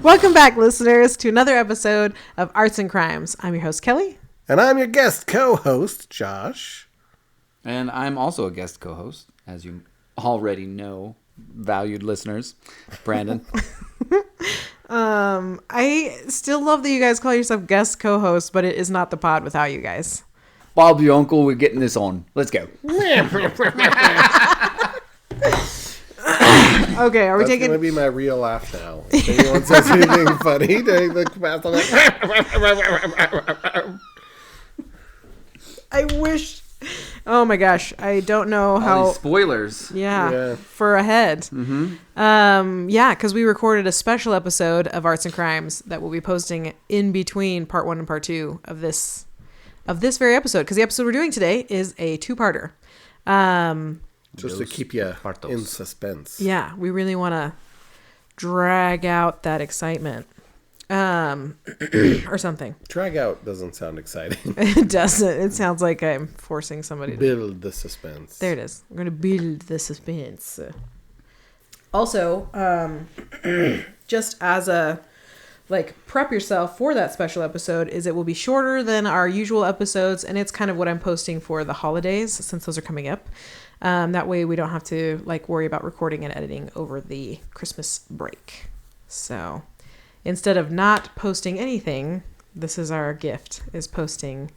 Welcome back, listeners, to another episode of Arts and Crimes. I'm your host, Kelly. And I'm your guest co-host, Josh. And I'm also a guest co-host, as you already know, valued listeners, Brandon. I still love that you guys call yourself guest co-hosts, but it is not the pod without you guys. Bob, your uncle, we're getting this on. Let's go. Okay, are we That's taking... going to be my real laugh now. If anyone says anything funny during the class, I'm like... I wish... Oh my gosh, I don't know how... All these spoilers. Yeah, for ahead. Mm-hmm. Yeah, because we recorded a special episode of Arts and Crimes that we'll be posting in between part 1 and part 2 of this very episode. Because the episode we're doing today is a two-parter. Just to keep you in suspense. Yeah, we really want to drag out that excitement. Or something. Drag out doesn't sound exciting. It doesn't. It sounds like I'm forcing somebody to... Build the suspense. There it is. We're going to build the suspense. Also, just as a... prep yourself for that special episode is it will be shorter than our usual episodes, and it's kind of what I'm posting for the holidays since those are coming up. That way we don't have to worry about recording and editing over the Christmas break. So instead of not posting anything, this is our gift, is posting.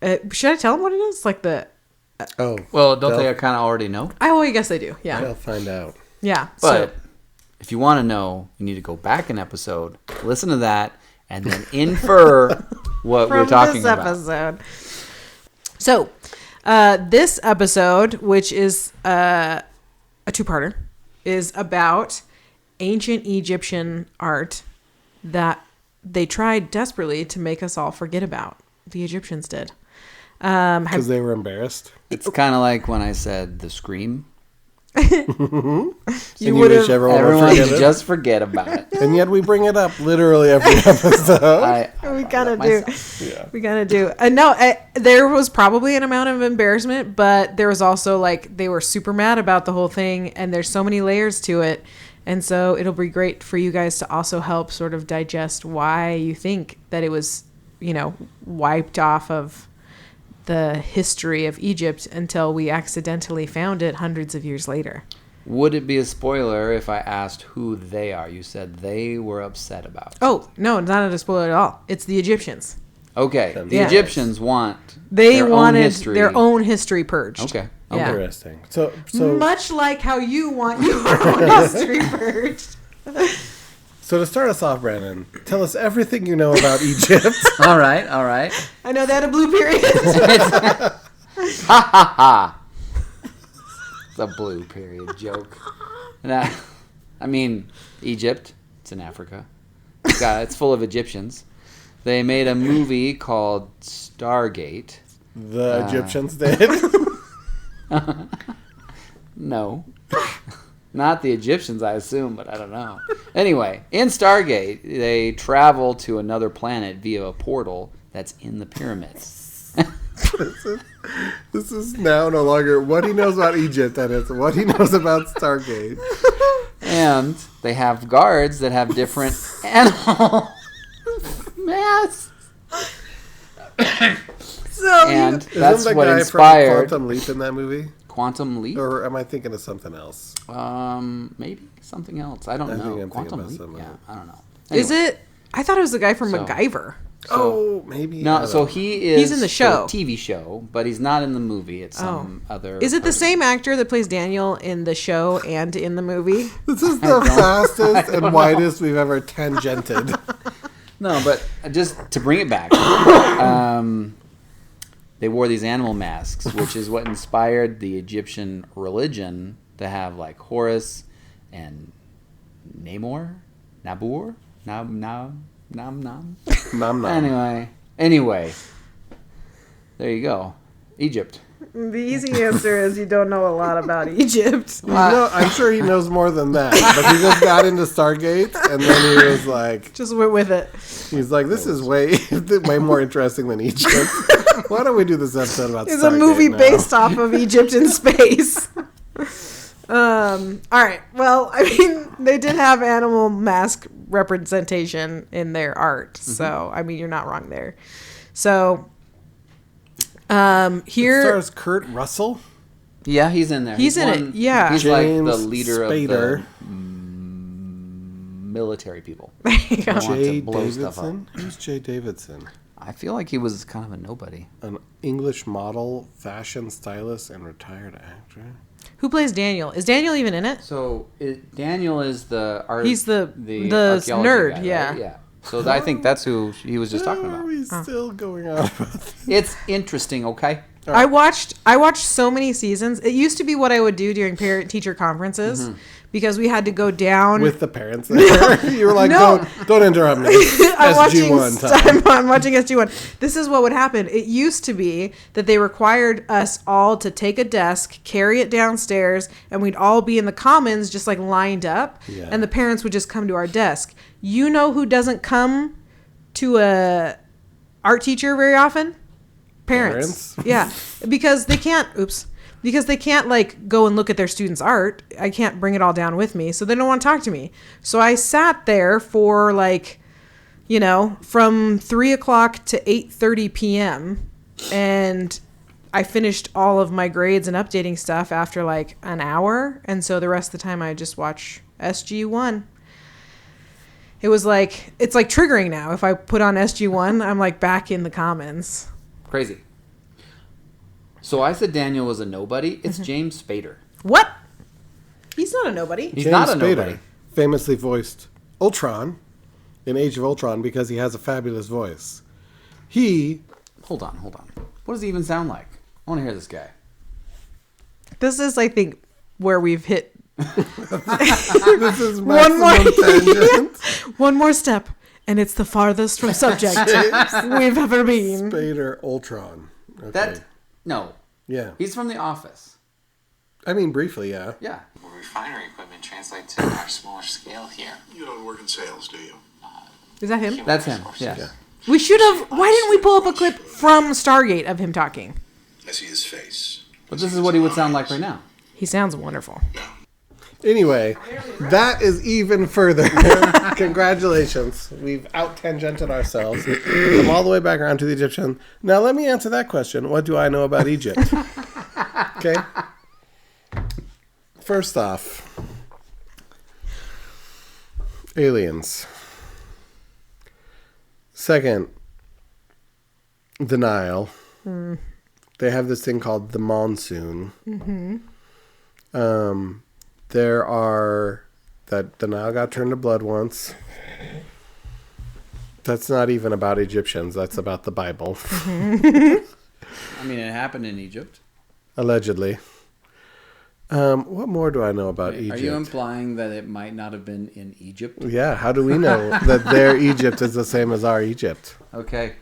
Should I tell them what it is? Well, don't they kind of already know? I guess they do. Yeah. They'll find out. Yeah. But if you want to know, you need to go back an episode, listen to that, and then infer what we're talking about. From this episode. So, this episode, which is a two-parter, is about ancient Egyptian art that they tried desperately to make us all forget about. The Egyptians did. Because they were embarrassed? It's kind of like when I said the Scream. You would have everyone just forget about it. And yet we bring it up literally every episode. We kind of do. Yeah. We kind of do. There was probably an amount of embarrassment, but there was also they were super mad about the whole thing, and there's so many layers to it. And so it'll be great for you guys to also help sort of digest why you think that it was, wiped off of the history of Egypt until we accidentally found it hundreds of years later. Would it be a spoiler if I asked who they are? You said they were upset about it. Oh, no, not a spoiler at all. It's the Egyptians. Okay. The Egyptians wanted their own history purged. Okay. Yeah. Interesting. So much like how you want your own history purged. So to start us off, Brandon, tell us everything you know about Egypt. All right. I know they had a blue period. Ha ha ha. It's a blue period joke. Egypt. It's in Africa. It's full of Egyptians. They made a movie called Stargate. The Egyptians did? No. Not the Egyptians, I assume, but I don't know. Anyway, in Stargate, they travel to another planet via a portal that's in the pyramids. This is now no longer what he knows about Egypt, and it's what he knows about Stargate. And they have guards that have different animal masks. And that's what inspired Quantum Leap in that movie. Quantum Leap? Or am I thinking of something else? Maybe something else. I don't know. Quantum Leap? Yeah, I don't know. Anyway. Is it? I thought it was the guy from MacGyver. Maybe. No, so he's in the show. TV show, but he's not in the movie. It's some other... Is it the same actor that plays Daniel in the show and in the movie? This is the fastest and widest we've ever tangented. No, but just to bring it back... they wore these animal masks, which is what inspired the Egyptian religion to have Horus and Namor, Nabur, Nam. Anyway, there you go, Egypt. The easy answer is you don't know a lot about Egypt. I'm sure he knows more than that, but he just got into Stargate, and then he was like... Just went with it. He's like, this is way more interesting than Egypt. Why don't we do this eepisode about Stargate? It's a movie based off of Egypt in space. All right. Well, they did have animal mask representation in their art. So, I mean, you're not wrong there. So, here... It stars Kurt Russell. Yeah, he's in there. He's in it, yeah. He's James like the leader Spader. of the military people. There you go. Want to Jay blow stuff Davidson? Who's Jay Davidson? I feel like he was kind of a nobody. An English model, fashion stylist, and retired actor. Who plays Daniel? Is Daniel even in it? So Daniel is the art. He's the archaeology nerd, guy, yeah. right? Yeah. So I think that's who he was just talking How about. are we still going on about this? It's interesting, okay? I watched so many seasons. It used to be what I would do during parent-teacher conferences because we had to go down... With the parents there? You were like, No. don't interrupt me. I'm SG1 time. I'm watching SG1. This is what would happen. It used to be that they required us all to take a desk, carry it downstairs, and we'd all be in the commons just like lined up, Yeah. and the parents would just come to our desk. You know who doesn't come to a art teacher very often? Parents. Yeah. Because they can't like go and look at their students' art. I can't bring it all down with me. So they don't want to talk to me. So I sat there for like, you know, from 3:00 to 8:30 p.m. and I finished all of my grades and updating stuff after like an hour. And so the rest of the time I just watch SG1. It was like, it's like triggering now. If I put on SG1, I'm like back in the commons. Crazy. So I said Daniel was a nobody. It's James Spader. What? He's not a nobody. He's not a nobody. Famously voiced Ultron in Age of Ultron because he has a fabulous voice. Hold on. What does he even sound like? I want to hear this guy. This is, I think, where we've hit This is one more tangent. one more step, and it's the farthest from subject we've ever been. Spader Ultron. Okay. No. Yeah. He's from The Office. I mean, briefly, yeah. Yeah. Refinery equipment translate to our smaller scale here. You don't work in sales, do you? Is that him? That's him. Yeah. We should have. Why didn't we pull up a clip from Stargate of him talking? I see his face. But this is what he would sound like right now. He sounds wonderful. Anyway, that is even further. Congratulations. We've out-tangented ourselves. Come all the way back around to the Egyptian. Now let me answer that question. What do I know about Egypt? Okay. First off, aliens. Second, the Nile. They have this thing called the monsoon. There are that the Nile got turned to blood once. That's not even about Egyptians. That's about the Bible. I mean, it happened in Egypt. Allegedly. What more do I know about Egypt? Are you implying that it might not have been in Egypt? Yeah, how do we know that their Egypt is the same as our Egypt? Okay.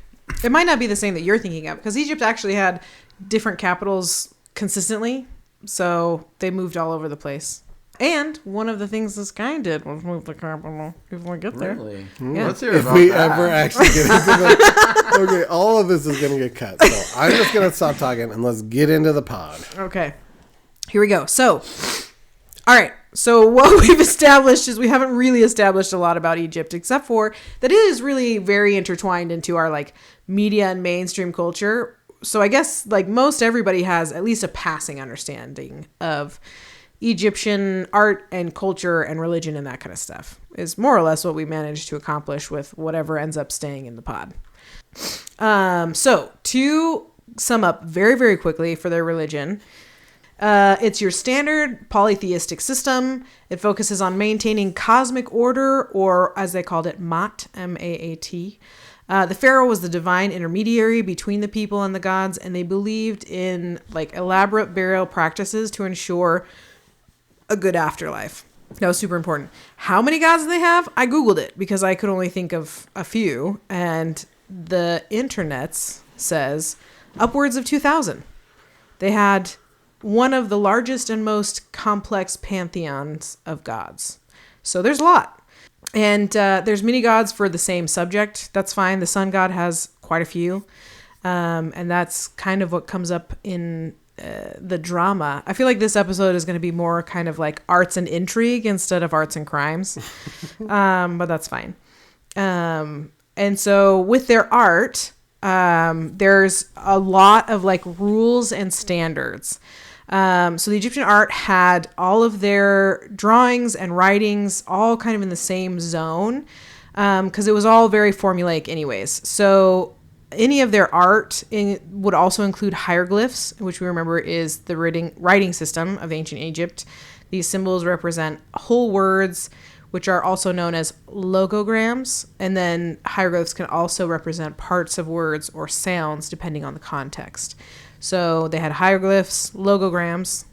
It might not be the same that you're thinking of, because Egypt actually had different capitals consistently, so they moved all over the place. And one of the things this guy did was move the capital before we get there. Really? Yeah. Let's hear If about we that. ever actually get into the... Okay, all of this is going to get cut. So I'm just going to stop talking and let's get into the pod. Okay. Here we go. So, all right. So what we've established is we haven't really established a lot about Egypt, except for that it is really very intertwined into our like media and mainstream culture. So I guess like most everybody has at least a passing understanding of Egyptian art and culture and religion and that kind of stuff is more or less what we managed to accomplish with whatever ends up staying in the pod. So to sum up very, very quickly for their religion, it's your standard polytheistic system. It focuses on maintaining cosmic order, or as they called it, Maat, M-A-A-T. The pharaoh was the divine intermediary between the people and the gods, and they believed in like elaborate burial practices to ensure a good afterlife. That was super important. How many gods do they have? I Googled it because I could only think of a few, and the internet says upwards of 2,000. They had one of the largest and most complex pantheons of gods. So there's a lot. And there's many gods for the same subject. That's fine. The sun god has quite a few. And that's kind of what comes up in the drama. I feel like this episode is going to be more kind of like arts and intrigue instead of arts and crimes. But that's fine. And so with their art, there's a lot of like rules and standards. So the Egyptian art had all of their drawings and writings all kind of in the same zone, because it was all very formulaic anyways. So any of their art would also include hieroglyphs, which we remember is the writing system of ancient Egypt. These symbols represent whole words, which are also known as logograms. And then hieroglyphs can also represent parts of words or sounds depending on the context. So they had hieroglyphs, logograms.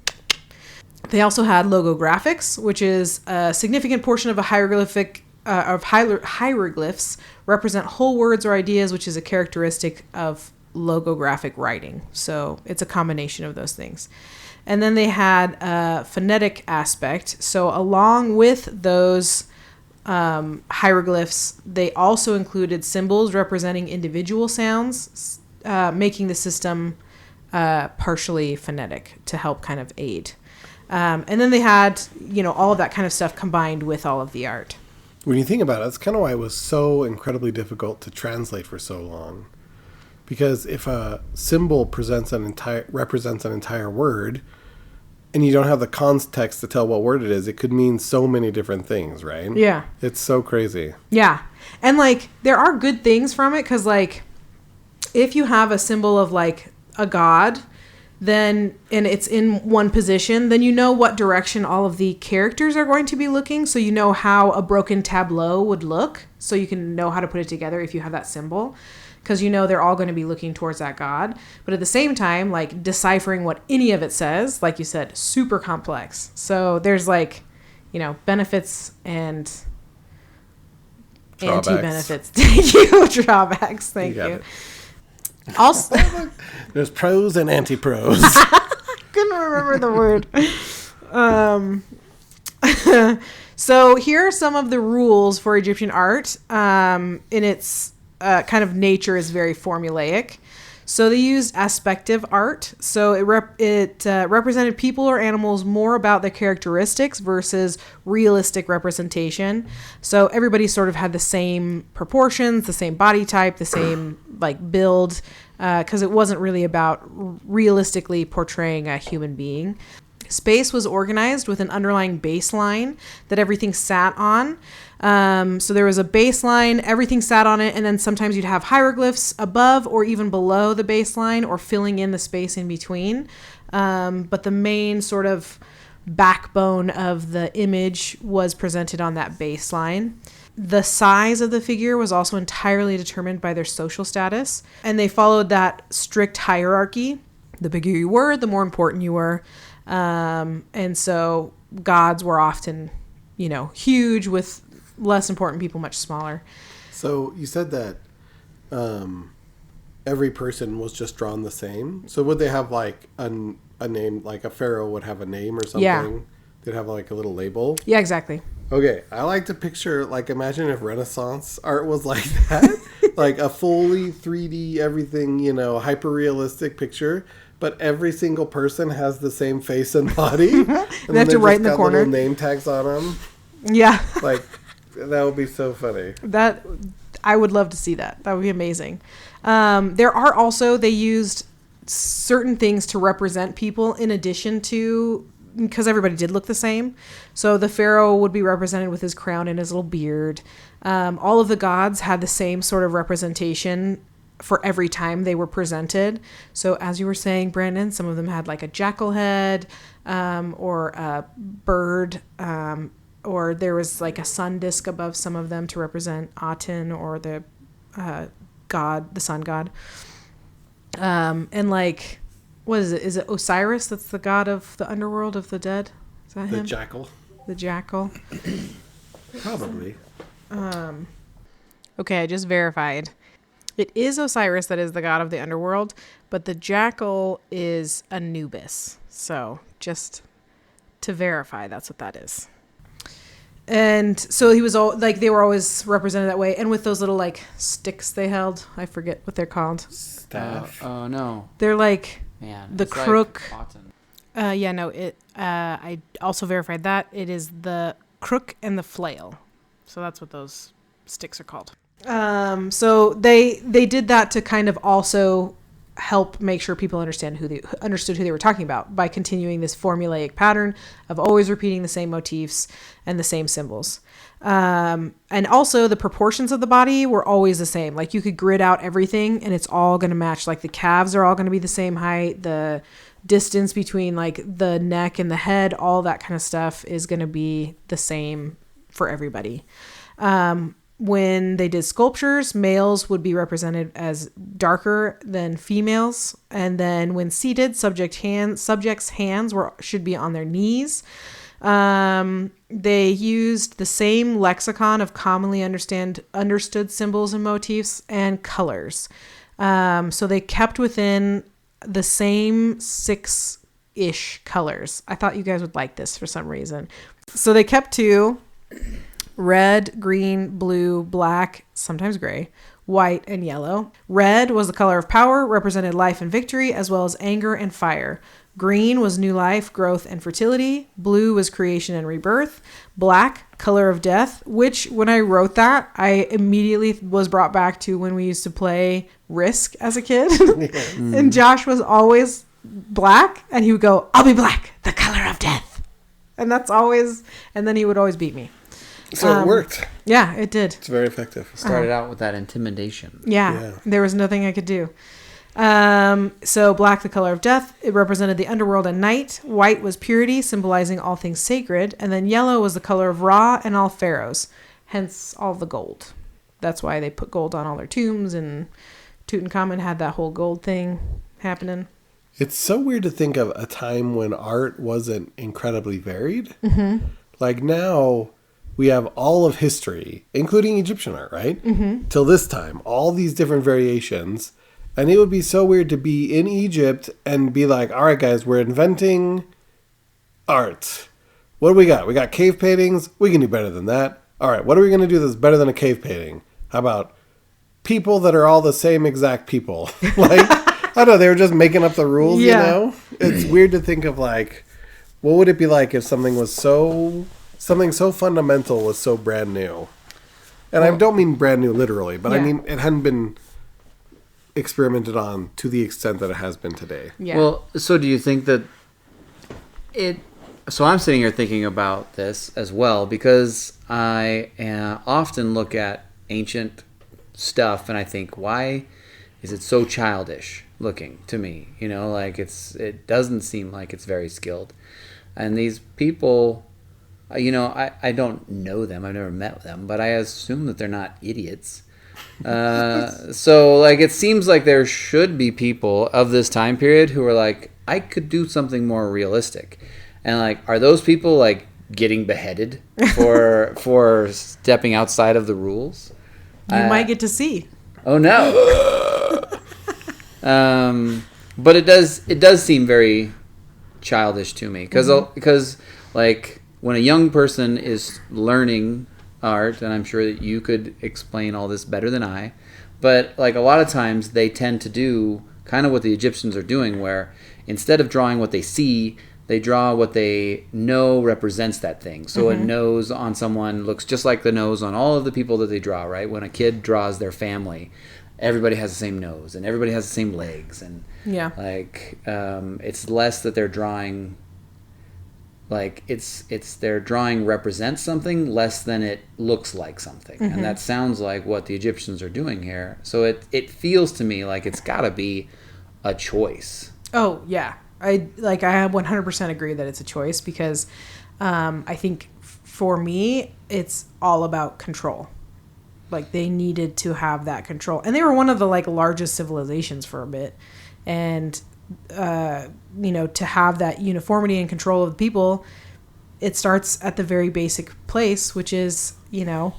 They also had logographics, which is a significant portion of a hieroglyphic hieroglyphs represent whole words or ideas, which is a characteristic of logographic writing. So it's a combination of those things. And then they had a phonetic aspect. So along with those hieroglyphs, they also included symbols representing individual sounds, making the system partially phonetic to help kind of aid. And then they had, all of that kind of stuff combined with all of the art. When you think about it, that's kind of why it was so incredibly difficult to translate for so long. Because if a symbol represents an entire word, and you don't have the context to tell what word it is, it could mean so many different things, right? Yeah. It's so crazy. Yeah. And, there are good things from it, because, if you have a symbol of, a god, then, and it's in one position, then you know what direction all of the characters are going to be looking, so you know how a broken tableau would look, so you can know how to put it together if you have that symbol, because they're all going to be looking towards that god. But at the same time, deciphering what any of it says, like you said, super complex. So there's benefits and drawbacks. Anti-benefits. Thank you. Drawbacks. Thank you. Also, there's pros and anti-pros. Couldn't remember the word. So here are some of the rules for Egyptian art. In its kind of nature is very formulaic. So they used aspective art. So it represented people or animals more about their characteristics versus realistic representation. So everybody sort of had the same proportions, the same body type, the same build, because it wasn't really about realistically portraying a human being. Space was organized with an underlying baseline that everything sat on. So there was a baseline, everything sat on it, and then sometimes you'd have hieroglyphs above or even below the baseline or filling in the space in between. But the main sort of backbone of the image was presented on that baseline. The size of the figure was also entirely determined by their social status, and they followed that strict hierarchy. The bigger you were, the more important you were. And so gods were often, huge, with less important people much smaller. So you said that every person was just drawn the same. So would they have a name, like a pharaoh would have a name or something? Yeah. They'd have a little label? Yeah, exactly. Okay, I like to picture, imagine if Renaissance art was like that. A fully 3D, everything, hyper-realistic picture. But every single person has the same face and body. And they have to write in the corner. Little name tags on them. Yeah. That would be so funny. That, I would love to see that. That would be amazing. They used certain things to represent people in addition to, because everybody did look the same. So the pharaoh would be represented with his crown and his little beard. All of the gods had the same sort of representation for every time they were presented. So as you were saying, Brandon, some of them had a jackal head, or a bird, or there was a sun disk above some of them to represent Aten, or the god, the sun god. And what is it? Is it Osiris that's the god of the underworld, of the dead? Is that him? The jackal. The jackal. Probably. Okay, I just verified. It is Osiris that is the god of the underworld, but the jackal is Anubis. So just to verify, that's what that is. And so he was all they were always represented that way, and with those little sticks they held. I forget what they're called. Staff. Oh no. They're Man, The it's like crook. cotton. I also verified that. It is the crook and the flail. So that's what those sticks are called. So they did that to kind of also help make sure people understood who they were talking about by continuing this formulaic pattern of always repeating the same motifs and the same symbols. And also the proportions of the body were always the same. Like you could grid out everything and it's all going to match. Like the calves are all going to be the same height. The distance between like the neck and the head, all that kind of stuff is going to be the same for everybody. When they did sculptures, males would be represented as darker than females. And then when seated, subjects' hands should be on their knees. They used the same lexicon of commonly understood symbols and motifs and colors. So they kept within the same 6-ish colors. I thought you guys would like this for some reason. So they kept 2: red, green, blue, black, sometimes gray, white, and yellow. Red was the color of power, represented life and victory, as well as anger and fire. Green was new life, growth, and fertility. Blue was creation and rebirth. Black, color of death, which when I wrote that, I immediately was brought back to when we used to play Risk as a kid. And Josh was always black, and he would go, "I'll be black, the color of death." And then he would always beat me. So it worked. Yeah, it did. It's very effective. Started out with that intimidation. Yeah, there was nothing I could do. So black, the color of death, it represented the underworld and night. White was purity, symbolizing all things sacred. And then yellow was the color of Ra and all pharaohs, hence all the gold. That's why they put gold on all their tombs, and Tutankhamun had that whole gold thing happening. It's so weird to think of a time when art wasn't incredibly varied. Like now we have all of history, including Egyptian art, right? Till this time, all these different variations. And it would be so weird to be in Egypt and be like, all right, guys, we're inventing art. What do we got? We got cave paintings. We can do better than that. All right, what are we going to do that's better than a cave painting? How about people that are all the same exact people? Like, I don't know, they were just making up the rules, you know? It's weird to think of like, what would it be like if something so fundamental was so brand new? And I don't mean brand new literally, but I mean it hadn't been experimented on to the extent that it has been today. Yeah. Well, so do you think that so I'm sitting here thinking about this as well, because I often look at ancient stuff and I think, why is it so childish looking to me? You know, like it doesn't seem like it's very skilled. And these people, you know, I don't know them. I've never met them, but I assume that they're not idiots. So like it seems like there should be people of this time period who are like, I could do something more realistic. And like, are those people like getting beheaded for stepping outside of the rules? You might get to see. Oh no. But it does seem very childish to me because like when a young person is learning art, and I'm sure that you could explain all this better than I, but like a lot of times they tend to do kind of what the Egyptians are doing, where instead of drawing what they see, they draw what they know represents that thing. So a nose on someone looks just like the nose on all of the people that they draw, right? When a kid draws their family, everybody has the same nose and everybody has the same legs, and like it's less that they're drawing like it's their drawing represents something less than it looks like something. And that sounds like what the Egyptians are doing here. So it feels to me like it's got to be a choice. Oh yeah, I 100% agree that it's a choice, because I think for me it's all about control. Like they needed to have that control, and they were one of the like largest civilizations for a bit, and you know, to have that uniformity and control of the people, it starts at the very basic place, which is, you know,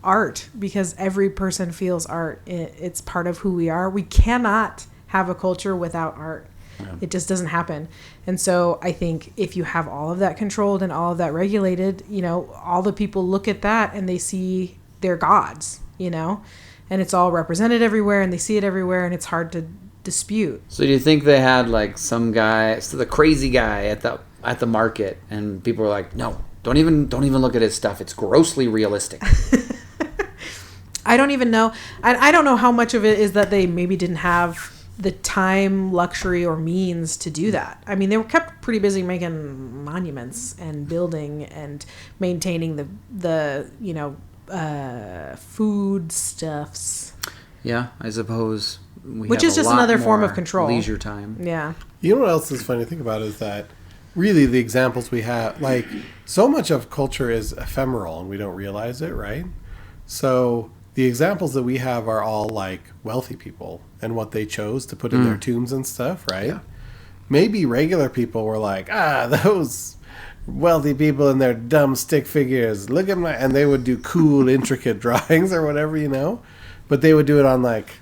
art, because every person feels art. It's part of who we are. We cannot have a culture without art. It just doesn't happen. And so I think if you have all of that controlled and all of that regulated, you know, all the people look at that and they see their gods, you know, and it's all represented everywhere and they see it everywhere, and it's hard to dispute. So do you think they had like some guy, so the crazy guy at the market, and people were like, no, don't even look at his stuff. It's grossly realistic. I don't even know. I don't know how much of it is that they maybe didn't have the time, luxury, or means to do that. I mean, they were kept pretty busy making monuments and building and maintaining the foodstuffs. Yeah, I suppose. Which is just another form of control. Leisure time. Yeah. You know what else is funny to think about is that really the examples we have, like, so much of culture is ephemeral and we don't realize it, right? So the examples that we have are all like wealthy people and what they chose to put in their tombs and stuff, right? Yeah. Maybe regular people were like, those wealthy people and their dumb stick figures, look at my, and they would do cool, intricate drawings or whatever, but they would do it on like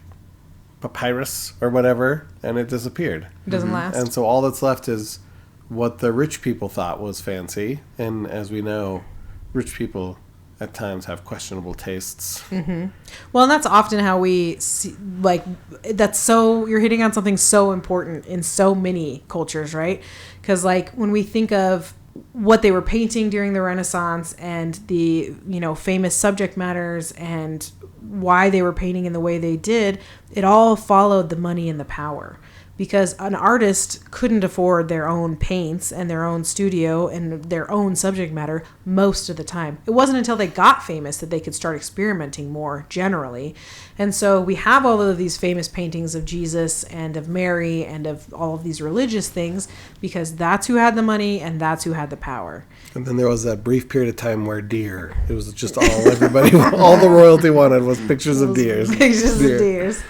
papyrus or whatever, and it disappeared. It doesn't last. And so all that's left is what the rich people thought was fancy, and as we know, rich people at times have questionable tastes. Mm-hmm. Well, and that's often how we see, like, you're hitting on something so important in so many cultures, right? Because, like, when we think of what they were painting during the Renaissance and the, famous subject matters and why they were painting in the way they did, it all followed the money and the power. Because an artist couldn't afford their own paints and their own studio and their own subject matter most of the time. It wasn't until they got famous that they could start experimenting more generally. And so we have all of these famous paintings of Jesus and of Mary and of all of these religious things because that's who had the money and that's who had the power. And then there was that brief period of time where deer, it was just everybody, all the royalty wanted was pictures of deers. Pictures of deers.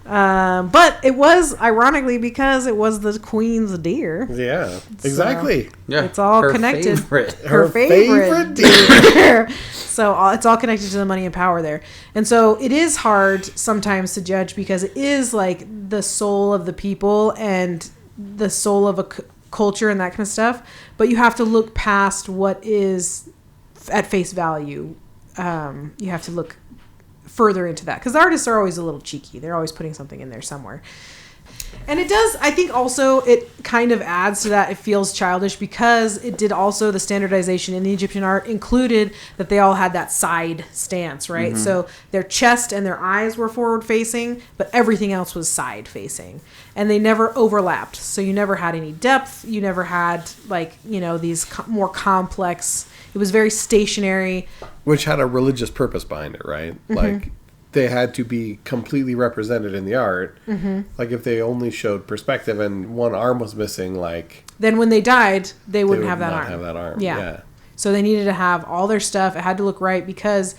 But it was ironically because it was the queen's deer. Yeah, exactly. So it's all connected. Her favorite deer. So it's all connected to the money and power there. And so it is hard sometimes to judge because it is like the soul of the people and the soul of a culture and that kind of stuff. But you have to look past what is at face value. You have to look further into that because artists are always a little cheeky. They're always putting something in there somewhere. And it does, I think also it kind of adds to that. It feels childish because it did also, the standardization in the Egyptian art included that they all had that side stance, right? Mm-hmm. So their chest and their eyes were forward facing, but everything else was side facing. And they never overlapped. So you never had any depth. You never had these more complex, it was very stationary. Which had a religious purpose behind it, right? Mm-hmm. Like they had to be completely represented in the art. Mm-hmm. Like if they only showed perspective and one arm was missing, then when they died, they wouldn't have that arm. Have that arm. Yeah. So they needed to have all their stuff. It had to look right because,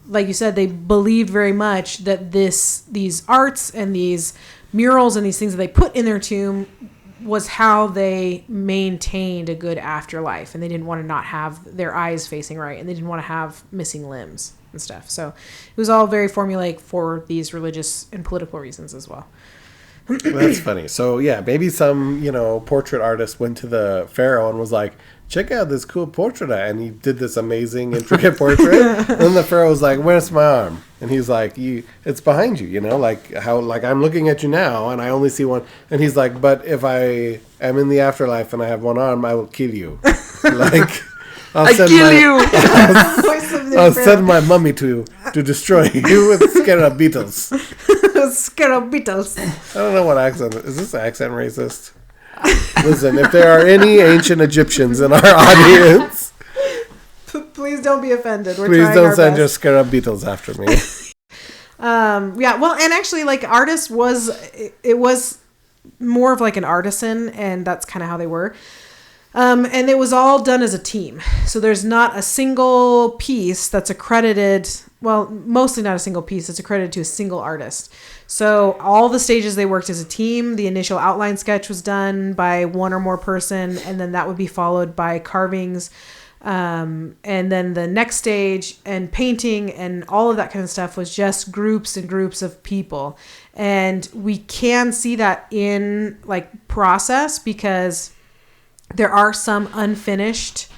like you said, they believed very much that these arts and these murals and these things that they put in their tomb was how they maintained a good afterlife, and they didn't want to not have their eyes facing right, and they didn't want to have missing limbs and stuff. So it was all very formulaic for these religious and political reasons as well. That's funny. So yeah, maybe some portrait artist went to the pharaoh and was like, check out this cool portrait, and he did this amazing intricate portrait. And then the pharaoh was like, where's my arm? And he's like, it's behind you, like I'm looking at you now and I only see one. And he's like, but if I am in the afterlife and I have one arm, I will kill you. I'll send my mummy to destroy you with scarab beetles. Scarab beetles. I don't know what accent. Is this accent racist? Listen, if there are any ancient Egyptians in our audience, please don't be offended. Please don't send your scarab beetles after me. Yeah, well, and actually, artist was more of like an artisan, and that's kind of how they were. And it was all done as a team. So there's not a single piece that's accredited, well, mostly not a single piece that's accredited to a single artist. So all the stages they worked as a team. The initial outline sketch was done by one or more person, and then that would be followed by carvings. And then the next stage and painting and all of that kind of stuff was just groups and groups of people. And we can see that in process because there are some unfinished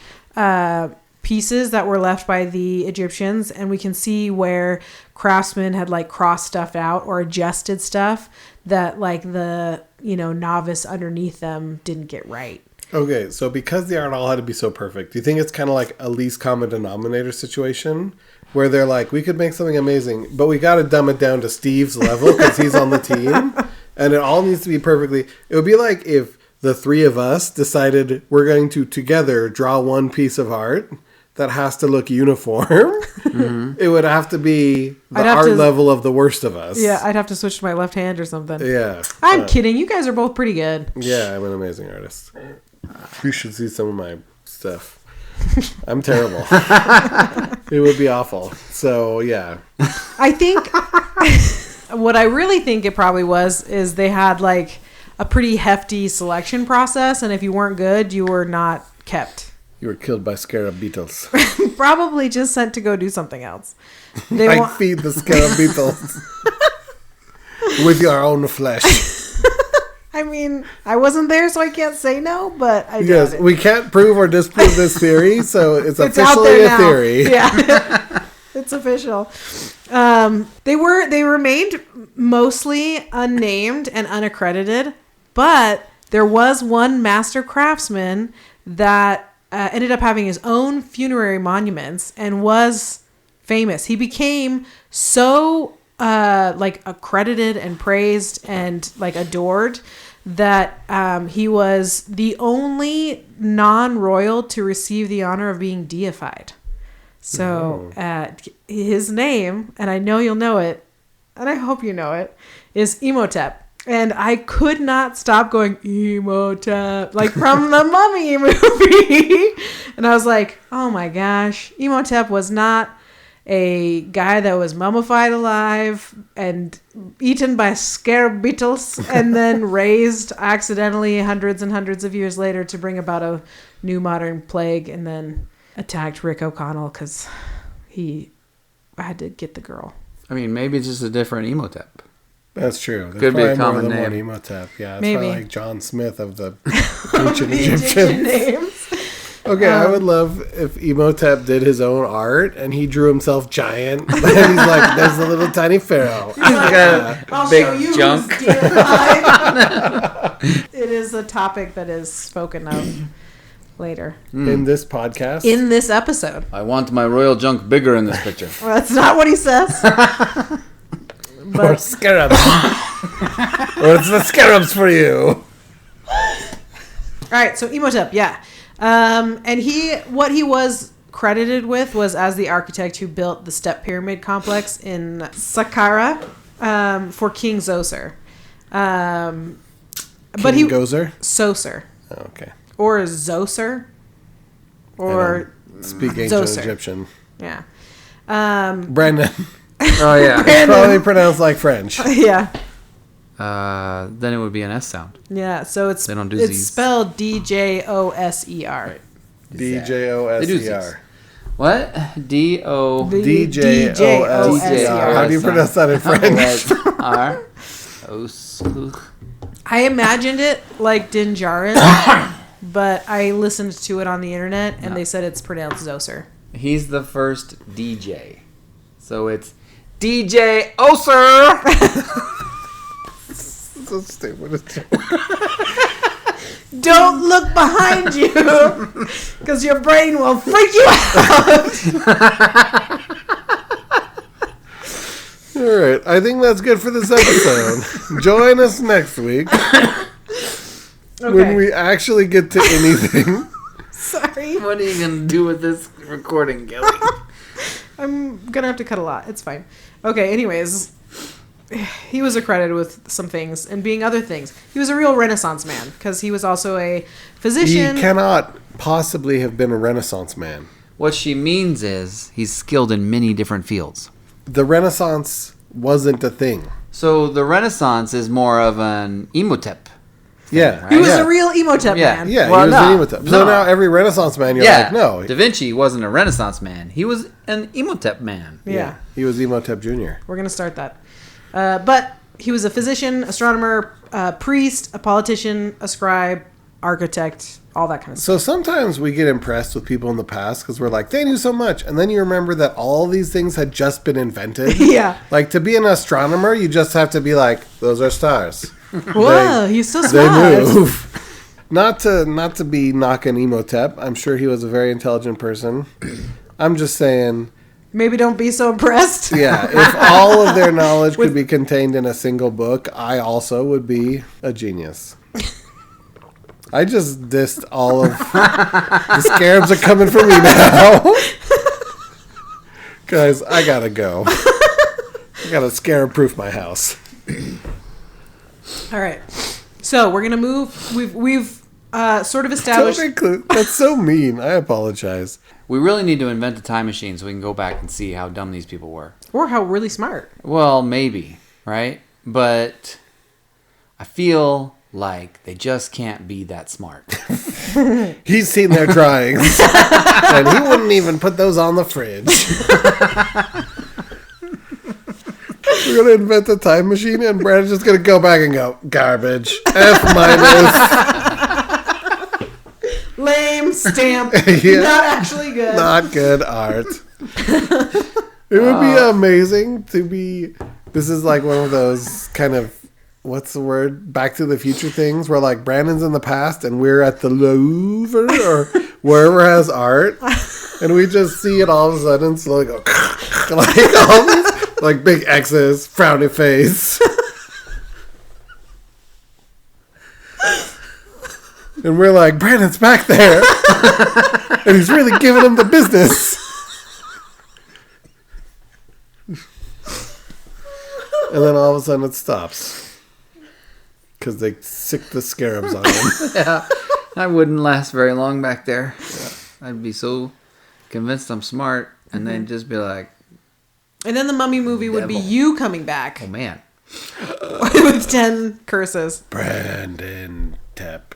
pieces that were left by the Egyptians, and we can see where craftsmen had like crossed stuff out or adjusted stuff that like the, novice underneath them didn't get right. Okay, so because the art all had to be so perfect, do you think it's kind of like a least common denominator situation where they're like, we could make something amazing, but we got to dumb it down to Steve's level because he's on the team, and it all needs to be perfectly... It would be like if the three of us decided we're going to together draw one piece of art that has to look uniform. Mm-hmm. It would have to be the art level of the worst of us. Yeah, I'd have to switch to my left hand or something. Yeah. I'm kidding. You guys are both pretty good. Yeah, I'm an amazing artist. You should see some of my stuff. I'm terrible. It would be awful. So, yeah. I think what I really think it probably is they had like a pretty hefty selection process, and if you weren't good, you were not kept. You were killed by scarab beetles. Probably just sent to go do something else. Feed the scarab beetles with your own flesh. I mean, I wasn't there, so I can't say no, but I Yes, doubt it. we can't prove or disprove this theory, so it's out officially there a now. theory. Yeah, it's official. They remained mostly unnamed and unaccredited, but there was one master craftsman that ended up having his own funerary monuments and was famous. He became so accredited and praised and like adored that he was the only non-royal to receive the honor of being deified. So his name, and I know you'll know it, and I hope you know it, is Imhotep. And I could not stop going, Imhotep, like from the Mummy movie. And I was like, oh my gosh, Imhotep was not a guy that was mummified alive and eaten by scarab beetles and then raised accidentally hundreds and hundreds of years later to bring about a new modern plague and then attacked Rick O'Connell because he had to get the girl. I mean, maybe it's just a different Imhotep. That's true. There's Could be a probably common more than name. one Imhotep. Yeah, it's Maybe. probably like John Smith of the ancient Egyptians. Egyptian names. Okay, I would love if Imhotep did his own art and he drew himself giant. And he's like, there's a little tiny pharaoh. He's got I'll a big show you junk. who's deified. It is a topic that is spoken of later In this podcast. in this episode. I want my royal junk bigger in this picture. Well, that's not what he says. Or scarabs. Or it's the scarabs for you. All right, so Imhotep, yeah. And what he was credited with was as the architect who built the step pyramid complex in Saqqara for King Zoser. But he Gozer? Soser Oh, okay. or Zoser or Speak ancient Zoser. Egyptian. yeah. Brendan. Oh, yeah. Probably pronounced like French. Yeah. Then it would be an S sound. Yeah, so it's They don't do it's Z's. spelled D-J-O-S-E-R. D-J-O-S-E-R. What? D-O... D-J-O-S-E-R. How do you pronounce that in French? R. I imagined it like Dinjarin, but I listened to it on the internet and they said it's pronounced Zoser. He's the first DJ. So it's DJ Oser! So stupid. Don't look behind you because your brain will freak you out. All right. I think that's good for this episode. Join us next week when we actually get to anything. Sorry. What are you going to do with this recording, Gilly? I'm going to have to cut a lot. It's fine. Okay, anyways. He was accredited with some things and being other things. He was a real Renaissance man because he was also a physician. He cannot possibly have been a Renaissance man. What she means is he's skilled in many different fields. The Renaissance wasn't a thing. So the Renaissance is more of an Imhotep. Yeah. Right? He was yeah. a real Imhotep Yeah. man. Yeah, Well, he was no, an Imhotep. So no. now every Renaissance man, you're like, no. Da Vinci wasn't a Renaissance man. He was an Imhotep man. Yeah. He was Imhotep Jr. We're going to start that. But he was a physician, astronomer, priest, a politician, a scribe, architect, all that kind of stuff. So sometimes we get impressed with people in the past because we're like, they knew so much. And then you remember that all these things had just been invented. Yeah. Like to be an astronomer, you just have to be like, those are stars. Whoa, he's so They smart. move. Not to be knocking Imhotep. I'm sure he was a very intelligent person. I'm just saying... Maybe don't be so impressed. Yeah, if all of their knowledge could be contained in a single book, I also would be a genius. I just dissed all of... The scarabs are coming for me now. Guys, I gotta go. I gotta scarab-proof my house. All right. So we're going to move. We've sort of established... Don't include... That's so mean. I apologize. We really need to invent a time machine so we can go back and see how dumb these people were. Or how really smart. Well, maybe, right? But I feel like they just can't be that smart. He's seen their drawings. And he wouldn't even put those on the fridge. We're going to invent a time machine and Brandon's just going to go back and go, garbage. F-. Lame, stamp, Yeah. not actually good. Not good art. It would be amazing to be... This is like one of those kind of... What's the word? Back to the Future things where like Brandon's in the past and we're at the Louvre or wherever has art. And we just see it all of a sudden slowly go... like all these like big X's, frowny face. And we're like, Brandon's back there. And he's really giving him the business. And then all of a sudden it stops. Because they sick the scarabs on him. Yeah, I wouldn't last very long back there. I'd be so convinced I'm smart and then just be like, And then the Mummy movie would be Devil. you coming back oh man. with 10 curses. Brandon Tep.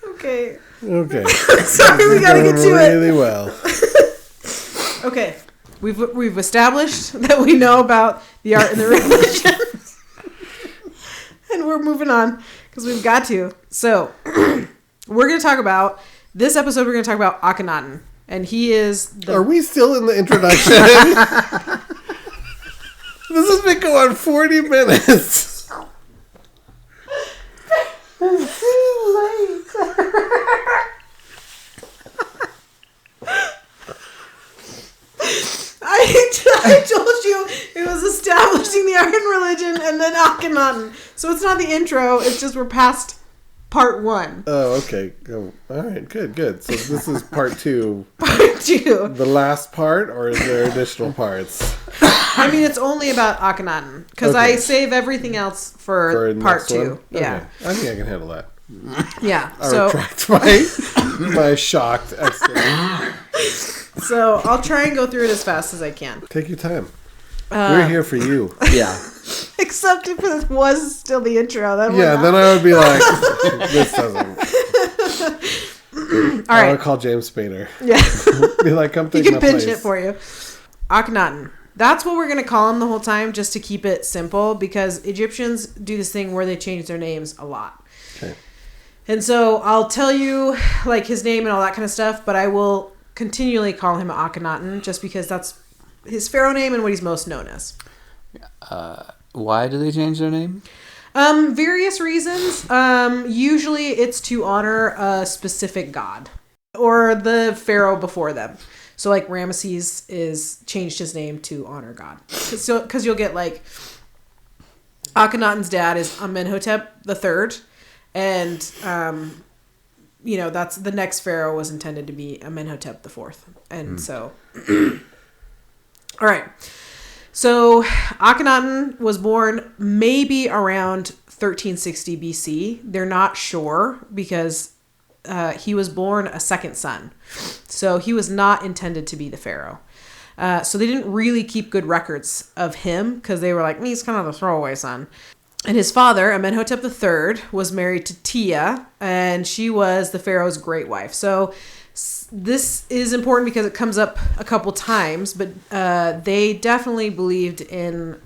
Okay. Okay. Sorry, we gotta get to it. really well. Okay. We've established that we know about the art and the religion. And we're moving on because we've got to. So, we're going to talk about, this episode we're going to talk about Akhenaten. And he is the... Are we still in the introduction? This has been going 40 minutes. It's too late. I told you it was establishing the art and religion and then Akhenaten. So it's not the intro, it's just we're past part 1. Oh, okay. Oh, all right, good. So this is part 2. Part 2. The last part, or is there additional parts? I mean, it's only about Akhenaten. Because Okay. I save everything else for the part next 2. one? Yeah. Okay. I think I can handle that. Yeah. I So, retract my shocked exclamation. so I'll try and go through it as fast as I can. Take your time. We're here for you. Yeah. Except if it was still the intro. Then Yeah, then I would be like, this doesn't. All I right. would call James Spader. Yeah. Be like, come He take can my pinch place. it for you. Akhenaten. That's what we're going to call him the whole time, just to keep it simple, because Egyptians do this thing where they change their names a lot. Okay. And so I'll tell you like his name and all that kind of stuff, but I will continually call him Akhenaten just because that's his pharaoh name and what he's most known as. Why do they change their name? Various reasons. Usually it's to honor a specific god or the pharaoh before them. So like Ramesses is changed his name to honor God. Because you'll get like Akhenaten's dad is Amenhotep III, and that's the next pharaoh was intended to be Amenhotep IV, and so all right. So Akhenaten was born maybe around 1360 BC. They're not sure because he was born a second son. So he was not intended to be the pharaoh. So they didn't really keep good records of him because they were like, he's kind of the throwaway son. And his father, Amenhotep III, was married to Tia, and she was the pharaoh's great wife. So this is important because it comes up a couple times, but they definitely believed in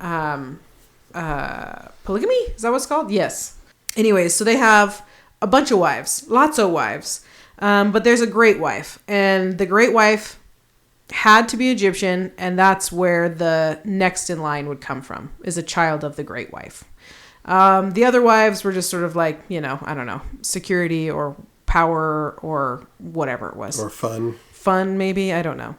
polygamy. Is that what it's called? Yes. Anyways, so they have a bunch of wives, lots of wives. But there's a great wife, and the great wife had to be Egyptian, and that's where the next in line would come from, is a child of the great wife. The other wives were just sort of like, I don't know, security or power or whatever it was. Or fun. Fun, maybe. I don't know.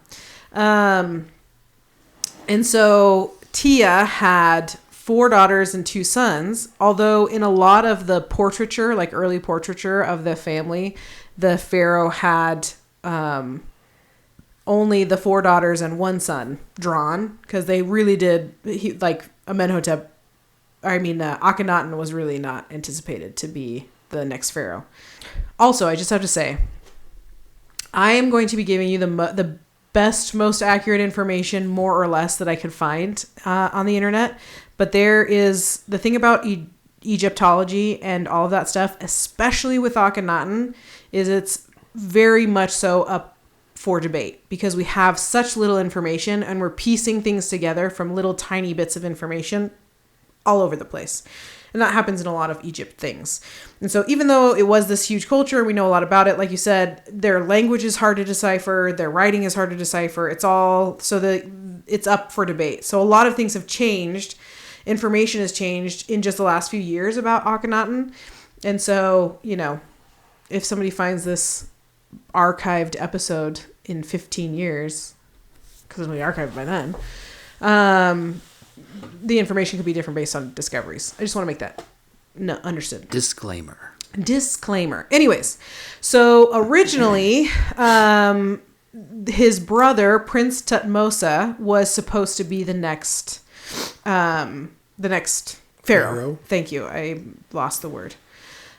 And so Tia had 4 daughters and 2 sons, although in a lot of the portraiture, like early portraiture of the family, the pharaoh had only the 4 daughters and 1 son drawn, because they really did, Akhenaten was really not anticipated to be the next pharaoh. Also, I just have to say, I am going to be giving you the best, most accurate information, more or less, that I could find on the internet. But there is the thing about Egyptology and all of that stuff, especially with Akhenaten, is it's very much so up for debate, because we have such little information and we're piecing things together from little tiny bits of information all over the place. And that happens in a lot of Egypt things. And so even though it was this huge culture, we know a lot about it. Like you said, their language is hard to decipher. Their writing is hard to decipher. It's up for debate. So a lot of things have changed. Information has changed in just the last few years about Akhenaten. And so, if somebody finds this archived episode in 15 years, because it'll be archived by then, the information could be different based on discoveries. I just want to make that understood. Disclaimer. Anyways, so originally, his brother, Prince Tutmosis, was supposed to be the next pharaoh. Thank you. I lost the word.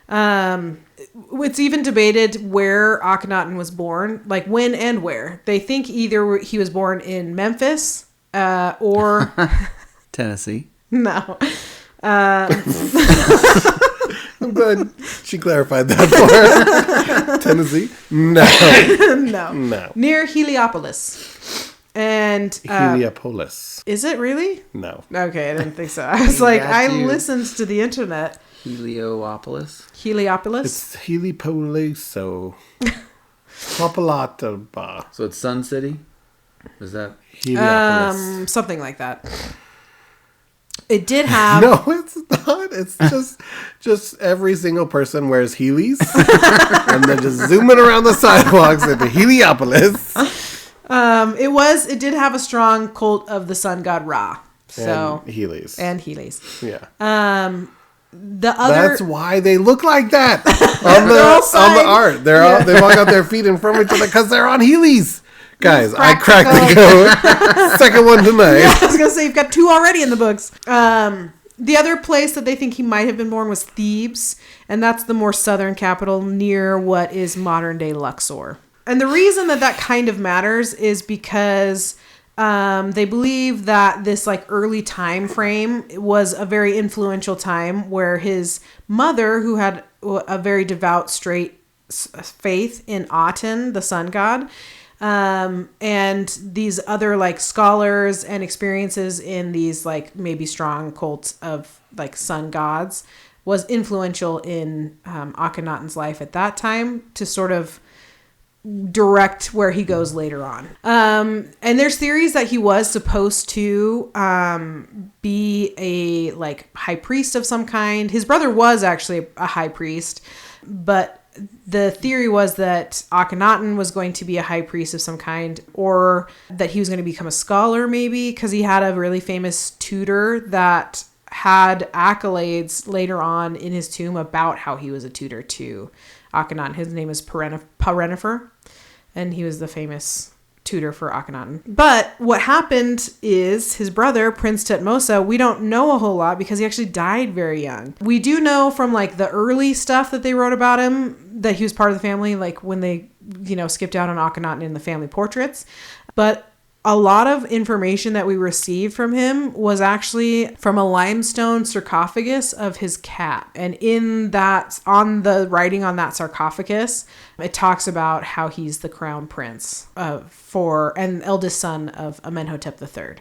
It's even debated where Akhenaten was born, like when and where. They think either he was born in Memphis, or Tennessee. No. I'm glad she clarified that for us. Tennessee? No. No. Near Heliopolis. And Heliopolis. Is it really? No. Okay, I didn't think so. I was like, I listened to the internet. Heliopolis. It's Heliopoliso. Popolata. So it's Sun City? Is that Heliopolis? Something like that. It did have... No, it's not. It's just every single person wears Heelys. And they're just zooming around the sidewalks at the Heliopolis. It did have a strong cult of the sun god Ra. So and Heelys. Yeah. That's why they look like that on the art. They've all got their feet in front of each other because they're on Heelys. Guys, I cracked the code. Second one tonight. Yeah, I was gonna say you've got 2 already in the books. The other place that they think he might have been born was Thebes, and that's the more southern capital near what is modern day Luxor. And the reason that kind of matters is because they believe that this early time frame was a very influential time where his mother, who had a very devout, straight faith in Aten, the sun god, and these other scholars and experiences in these maybe strong cults of sun gods, was influential in Akhenaten's life at that time to sort of direct where he goes later on. And there's theories that he was supposed to be a high priest of some kind. His brother was actually a high priest, but the theory was that Akhenaten was going to be a high priest of some kind, or that he was going to become a scholar maybe, because he had a really famous tutor that had accolades later on in his tomb about how he was a tutor to Akhenaten. His name is Parenifer, and he was the famous tutor for Akhenaten. But what happened is his brother, Prince Tutmosis, we don't know a whole lot because he actually died very young. We do know from the early stuff that they wrote about him that he was part of the family, when they, skipped out on Akhenaten in the family portraits. But a lot of information that we received from him was actually from a limestone sarcophagus of his cat. And in that, on the writing on that sarcophagus, it talks about how he's the crown prince and eldest son of Amenhotep III.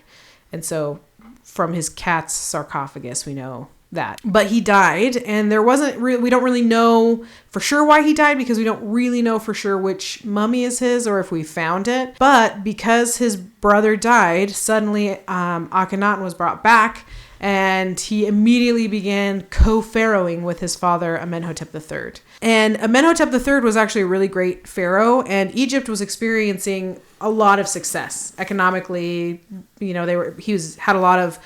And so from his cat's sarcophagus, we know that. But he died, and we don't really know for sure why he died, because we don't really know for sure which mummy is his or if we found it. But because his brother died, suddenly Akhenaten was brought back, and he immediately began co-pharaohing with his father, Amenhotep III. And Amenhotep III was actually a really great pharaoh, and Egypt was experiencing a lot of success economically. You know, he had a lot of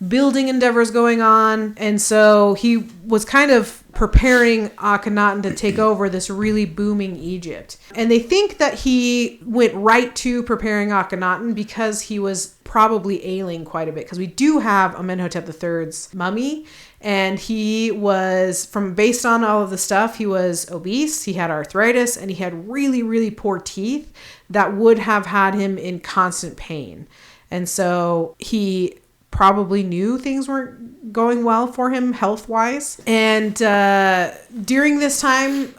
building endeavors going on, and so he was kind of preparing Akhenaten to take over this really booming Egypt. And they think that he went right to preparing Akhenaten because he was probably ailing quite a bit, because we do have Amenhotep III's mummy, and he was, based on all of the stuff, he was obese, he had arthritis, and he had really, really poor teeth that would have had him in constant pain. And so he probably knew things weren't going well for him health-wise. And during this time,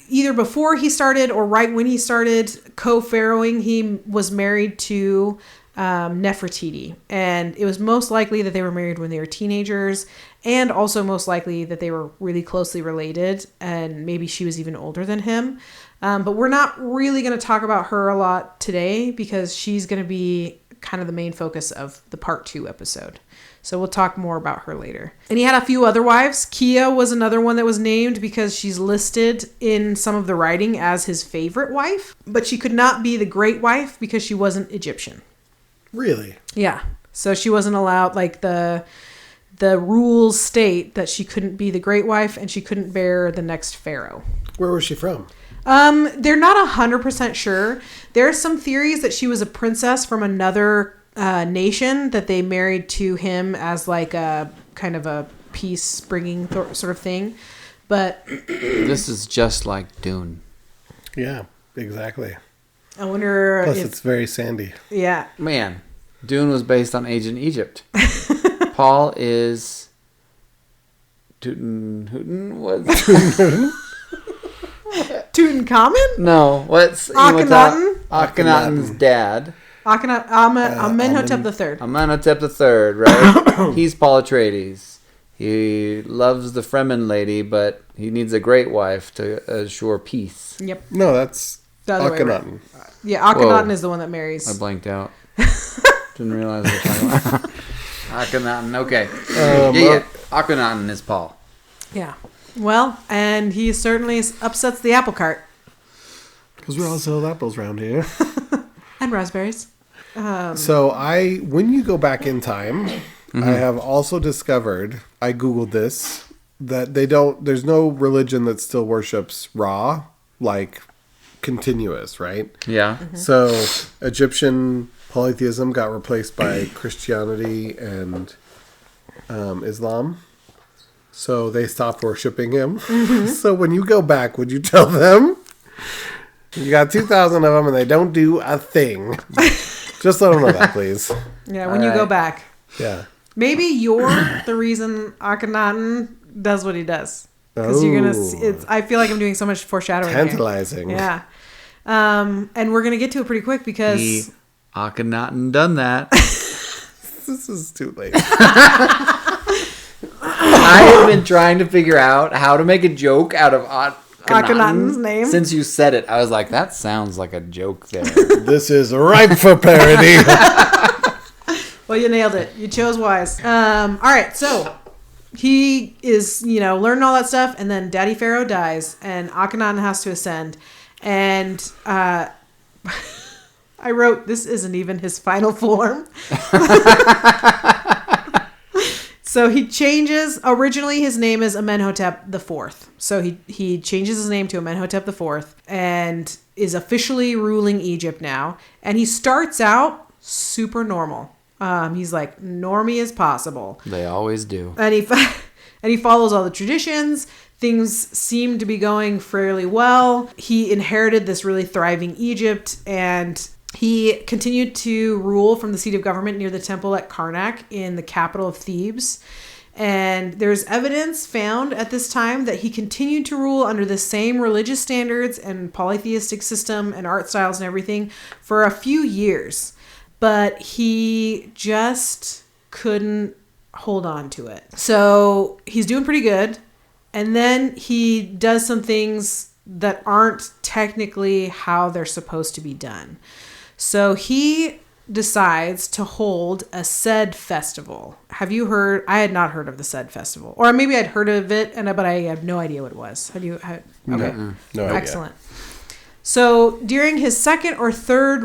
either before he started or right when he started co-pharaohing, he was married to Nefertiti. And it was most likely that they were married when they were teenagers, and also most likely that they were really closely related, and maybe she was even older than him. But we're not really going to talk about her a lot today, because she's going to be kind of the main focus of the part 2 episode. So we'll talk more about her later. And he had a few other wives. Kia was another one that was named because she's listed in some of the writing as his favorite wife, but she could not be the great wife because she wasn't Egyptian. Really? Yeah. So she wasn't allowed, like the rules state that she couldn't be the great wife, and she couldn't bear the next pharaoh. Where was she from? They're not 100% sure. There are some theories that she was a princess from another nation that they married to him as like a kind of a peace bringing sort of thing. But this is just like Dune. Yeah, exactly. I wonder Plus, it's very sandy. Yeah. Man, Dune was based on ancient Egypt. Paul is Tutankhamun? No, what's Akhenaten? Akhenaten's dad. Amenhotep III. Amenhotep III, right? He's Paul Atreides. He loves the Fremen lady, but he needs a great wife to assure peace. Yep. No, that's The other way around. Akhenaten. Yeah, Akhenaten Whoa. is the one that marries. I blanked out. Didn't realize we were talking about Akhenaten. Okay. Yeah. Akhenaten is Paul. Yeah. Well, and he certainly upsets the apple cart. Because we all sell apples around here. And raspberries. So when you go back in time, I have also discovered, I Googled this, that there's no religion that still worships Ra, like continuous, right? Yeah. So Egyptian polytheism got replaced by Christianity and Islam. So they stopped worshiping him. So when you go back, would you tell them? You got 2,000 of them and they don't do a thing. Just let them know that, please. Yeah, when you go back. Yeah. Maybe you're the reason Akhenaten does what he does. Because you're going to see, I feel like I'm doing so much foreshadowing here. Tantalizing. Yeah. And we're going to get to it pretty quick because... Akhenaten done that. This is too late. I have been trying to figure out how to make a joke out of Akhenaten's name. Since you said it, I was like, that sounds like a joke there. This is ripe for parody. Well, you nailed it. You chose wise. All right, so he is, learning all that stuff, and then Daddy Pharaoh dies, and Akhenaten has to ascend. And I wrote, this isn't even his final form. So he changes. Originally, his name is Amenhotep IV. So he changes his name to Amenhotep IV and is officially ruling Egypt now. And he starts out super normal. He's like normie as possible. They always do. And he follows all the traditions. Things seem to be going fairly well. He inherited this really thriving Egypt, and he continued to rule from the seat of government near the temple at Karnak in the capital of Thebes. And there's evidence found at this time that he continued to rule under the same religious standards and polytheistic system and art styles and everything for a few years. But he just couldn't hold on to it. So he's doing pretty good. And then he does some things that aren't technically how they're supposed to be done. So he decides to hold a Sed festival. Have you heard? I had not heard of the Sed festival, or maybe I'd heard of it, but I have no idea what it was. Have you? Okay, No idea. excellent. So during his second or third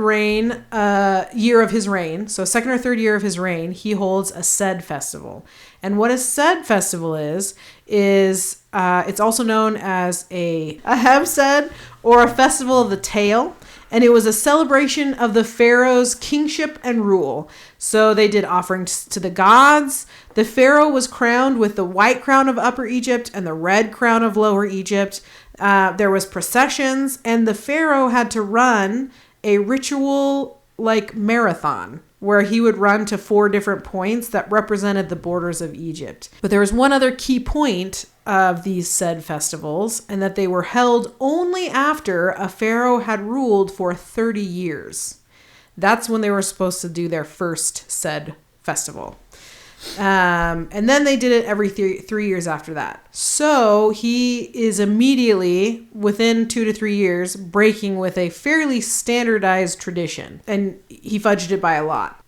year of his reign, so second or third year of his reign, he holds a Sed festival. And what a Sed festival is it's also known as a Hemsed, or a festival of the tail. And it was a celebration of the pharaoh's kingship and rule. So they did offerings to the gods. The pharaoh was crowned with the white crown of Upper Egypt and the red crown of Lower Egypt. There was processions, and the pharaoh had to run a ritual like marathon where he would run to 4 different points that represented the borders of Egypt. But there was one other key point of these Sed festivals, and that they were held only after a pharaoh had ruled for 30 years. That's when they were supposed to do their first Sed festival. And then they did it every 3 years after that. So he is immediately, within 2 to 3 years, breaking with a fairly standardized tradition. And he fudged it by a lot.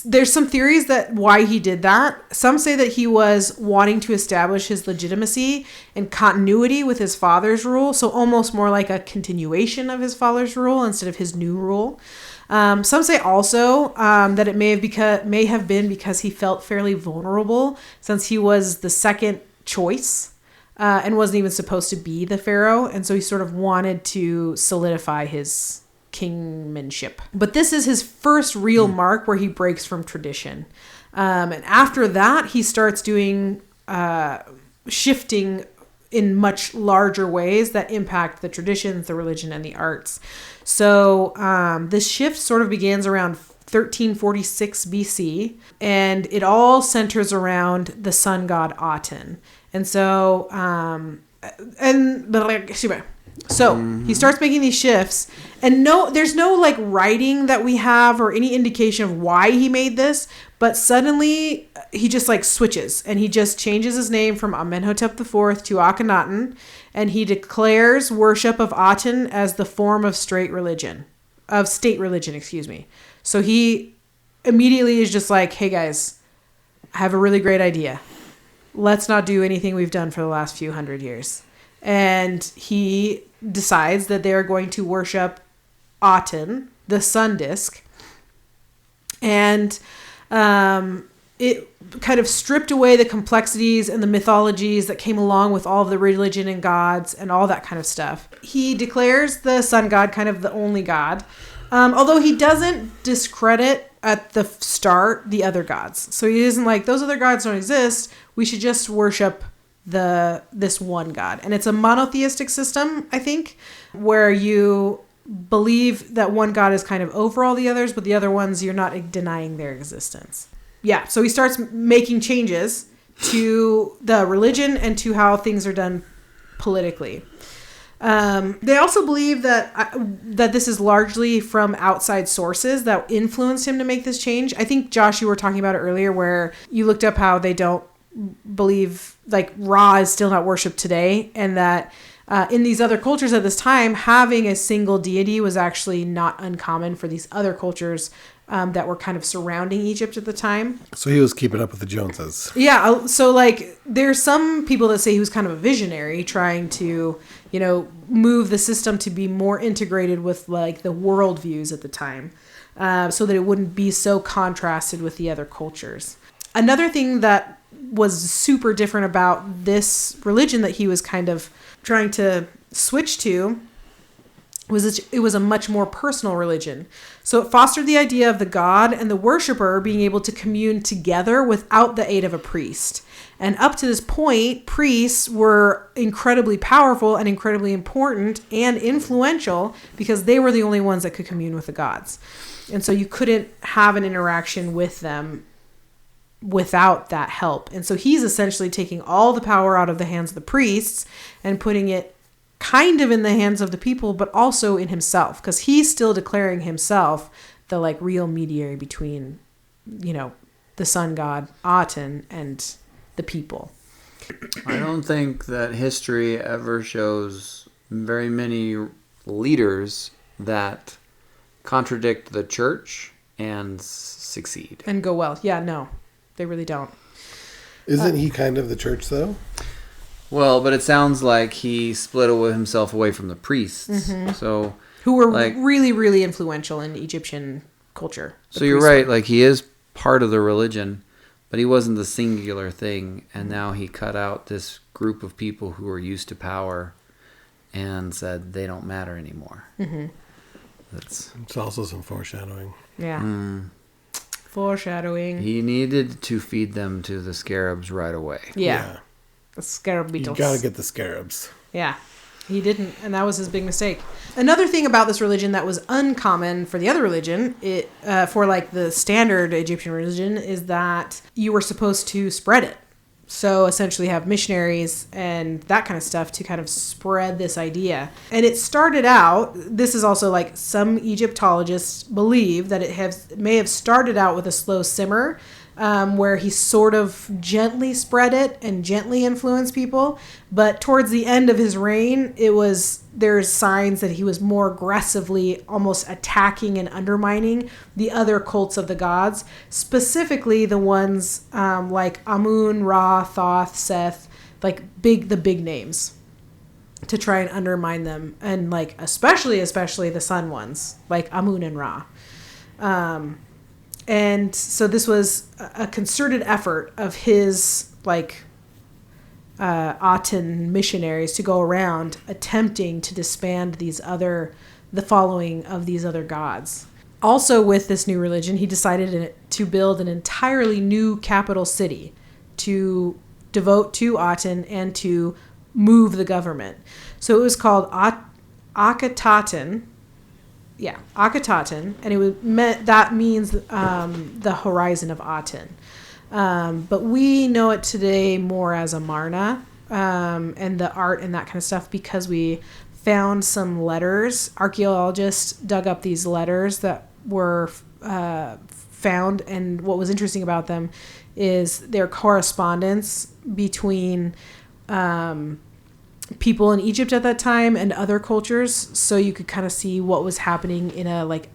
There's some theories that why he did that. Some say that he was wanting to establish his legitimacy and continuity with his father's rule. So almost more like a continuation of his father's rule instead of his new rule. Some say also that it may have been because he felt fairly vulnerable since he was the second choice and wasn't even supposed to be the pharaoh. And so he sort of wanted to solidify his kingmanship. But this is his first real mark where he breaks from tradition. And after that, he starts doing shifting in much larger ways that impact the traditions, the religion, and the arts. So this shift sort of begins around 1346 BC, and it all centers around the sun god Aten. And so, he starts making these shifts, and there's no like writing that we have or any indication of why he made this, but suddenly he just like switches, and he just changes his name from Amenhotep IV to Akhenaten, and he declares worship of Aten as the form of state religion. So he immediately is just like, hey guys, I have a really great idea. Let's not do anything we've done for the last few hundred years. And he decides that they are going to worship Aten, the sun disk. And it kind of stripped away the complexities and the mythologies that came along with all of the religion and gods and all that kind of stuff. He declares the sun god kind of the only god, although he doesn't discredit at the start the other gods. So he isn't like, those other gods don't exist, we should just worship this one god. And it's a monotheistic system, I think, where you believe that one god is kind of over all the others, but the other ones, you're not denying their existence. Yeah, so he starts making changes to the religion and to how things are done politically. They also believe that this is largely from outside sources that influenced him to make this change. I think, Josh, you were talking about it earlier where you looked up how they don't believe like Ra is still not worshipped today, and that in these other cultures at this time, having a single deity was actually not uncommon for these other cultures that were kind of surrounding Egypt at the time. So he was keeping up with the Joneses. Yeah, so like there's some people that say he was kind of a visionary trying to, move the system to be more integrated with like the worldviews at the time, so that it wouldn't be so contrasted with the other cultures. Another thing that was super different about this religion that he was kind of trying to switch to was it was a much more personal religion. So it fostered the idea of the god and the worshiper being able to commune together without the aid of a priest. And up to this point, priests were incredibly powerful and incredibly important and influential because they were the only ones that could commune with the gods. And so you couldn't have an interaction with them without that help. And so he's essentially taking all the power out of the hands of the priests and putting it kind of in the hands of the people, but also in himself, because he's still declaring himself the like real mediator between, the sun god Aten and the people. I don't think that history ever shows very many leaders that contradict the church and succeed. And go well. Yeah, no, they really don't. Isn't he kind of the church, though? Well, but it sounds like he split himself away from the priests. So Who were like, really, really influential in Egyptian culture. So you're right. Like, he is part of the religion, but he wasn't the singular thing. And now he cut out this group of people who were used to power and said they don't matter anymore. It's also some foreshadowing. Yeah. Foreshadowing. He needed to feed them to the scarabs right away. Yeah. The scarab You beetles. gotta get the scarabs. Yeah. He didn't, and that was his big mistake. Another thing about this religion that was uncommon for the other religion, for like the standard Egyptian religion, is that you were supposed to spread it. So essentially have missionaries and that kind of stuff to kind of spread this idea. And it started out, this is also like some Egyptologists believe that it may have started out with a slow simmer, where he sort of gently spread it and gently influenced people. But towards the end of his reign, there's signs that he was more aggressively almost attacking and undermining the other cults of the gods, specifically the ones like Amun, Ra, Thoth, Seth, like the big names, to try and undermine them. And like especially the sun ones, like Amun and Ra. And so this was a concerted effort of his, like, Aten missionaries to go around attempting to disband the following of these other gods. Also with this new religion, he decided to build an entirely new capital city to devote to Aten and to move the government. So it was called Akhenaten. Yeah, Akhenaten, and that means the horizon of Aten. But we know it today more as Amarna, and the art and that kind of stuff, because we found some letters. Archaeologists dug up these letters that were found, and what was interesting about them is their correspondence between people in Egypt at that time and other cultures, so you could kind of see what was happening in a like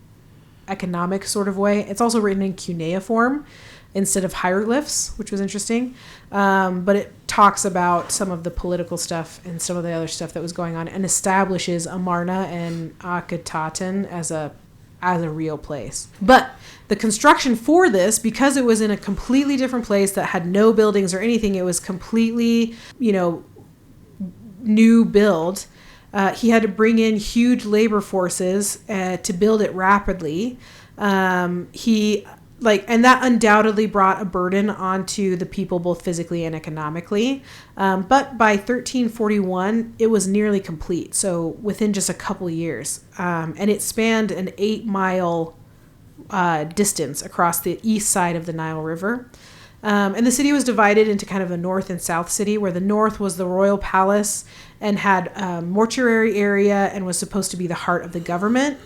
economic sort of way. It's also written in cuneiform instead of hieroglyphs, which was interesting, but it talks about some of the political stuff and some of the other stuff that was going on, and establishes Amarna and Akhenaten as a real place. But the construction for this, because it was in a completely different place that had no buildings or anything, it was completely, new build. He had to bring in huge labor forces to build it rapidly. And that undoubtedly brought a burden onto the people, both physically and economically. But by 1341, it was nearly complete. So within just a couple years, and it spanned an 8-mile distance across the east side of the Nile River. And the city was divided into kind of a north and south city, where the north was the royal palace and had a mortuary area and was supposed to be the heart of the government.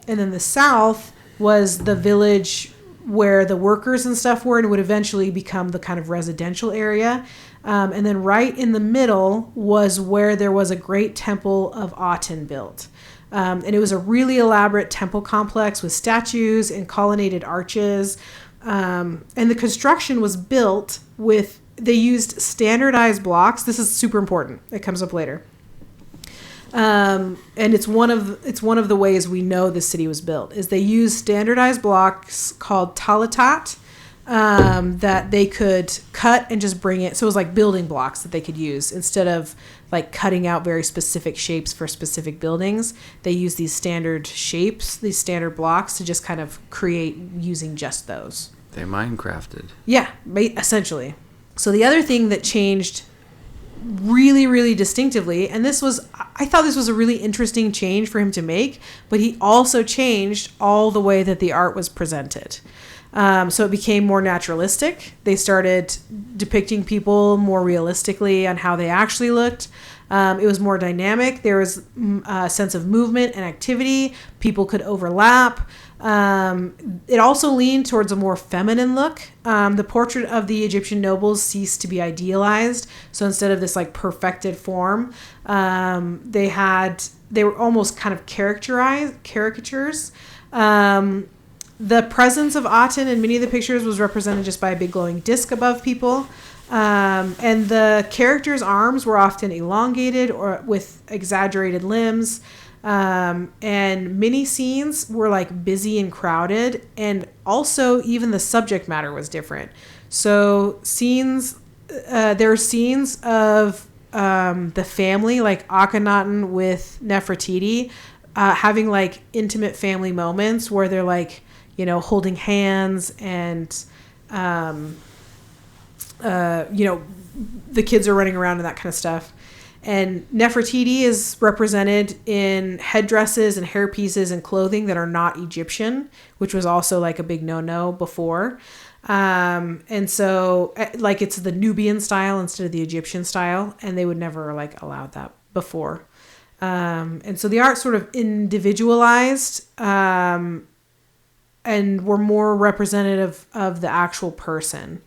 And then the south was the village where the workers and stuff were, and would eventually become the kind of residential area. And then right in the middle was where there was a great temple of Aten built. And it was a really elaborate temple complex with statues and colonnaded arches. And the construction was built they used standardized blocks. This is super important. It comes up later. And it's one of the ways we know the city was built, is they used standardized blocks called talatat, that they could cut and just bring it. So it was like building blocks that they could use instead of like cutting out very specific shapes for specific buildings. They used these standard shapes, these standard blocks, to just kind of create using just those. They Minecrafted. Yeah, essentially. So the other thing that changed really, really distinctively, and I thought this was a really interesting change for him to make, but he also changed all the way that the art was presented. So it became more naturalistic. They started depicting people more realistically on how they actually looked. It was more dynamic. There was a sense of movement and activity. People could overlap. It also leaned towards a more feminine look. The portrait of the Egyptian nobles ceased to be idealized. So instead of this like perfected form, they were almost kind of caricatures. The presence of Aten in many of the pictures was represented just by a big glowing disc above people. And the characters' arms were often elongated or with exaggerated limbs. And many scenes were like busy and crowded. And also even the subject matter was different. So there are scenes of the family, like Akhenaten with Nefertiti, having like intimate family moments where they're like, holding hands and, the kids are running around and that kind of stuff. And Nefertiti is represented in headdresses and hairpieces and clothing that are not Egyptian, which was also like a big no-no before. And so like it's the Nubian style instead of the Egyptian style, and they would never like allow that before. And so the art sort of individualized, and were more representative of the actual person.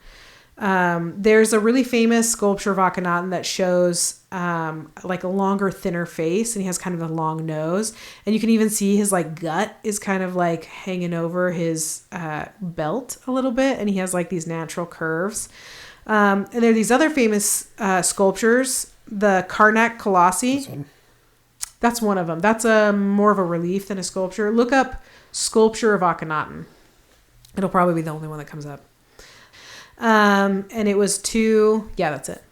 There's a really famous sculpture of Akhenaten that shows like a longer, thinner face, and he has kind of a long nose, and you can even see his like gut is kind of like hanging over his belt a little bit, and he has like these natural curves. And there are these other famous sculptures, the Karnak Colossi. That's one of them. That's more of a relief than a sculpture. Look up sculpture of Akhenaten. It'll probably be the only one that comes up. And it was that's it.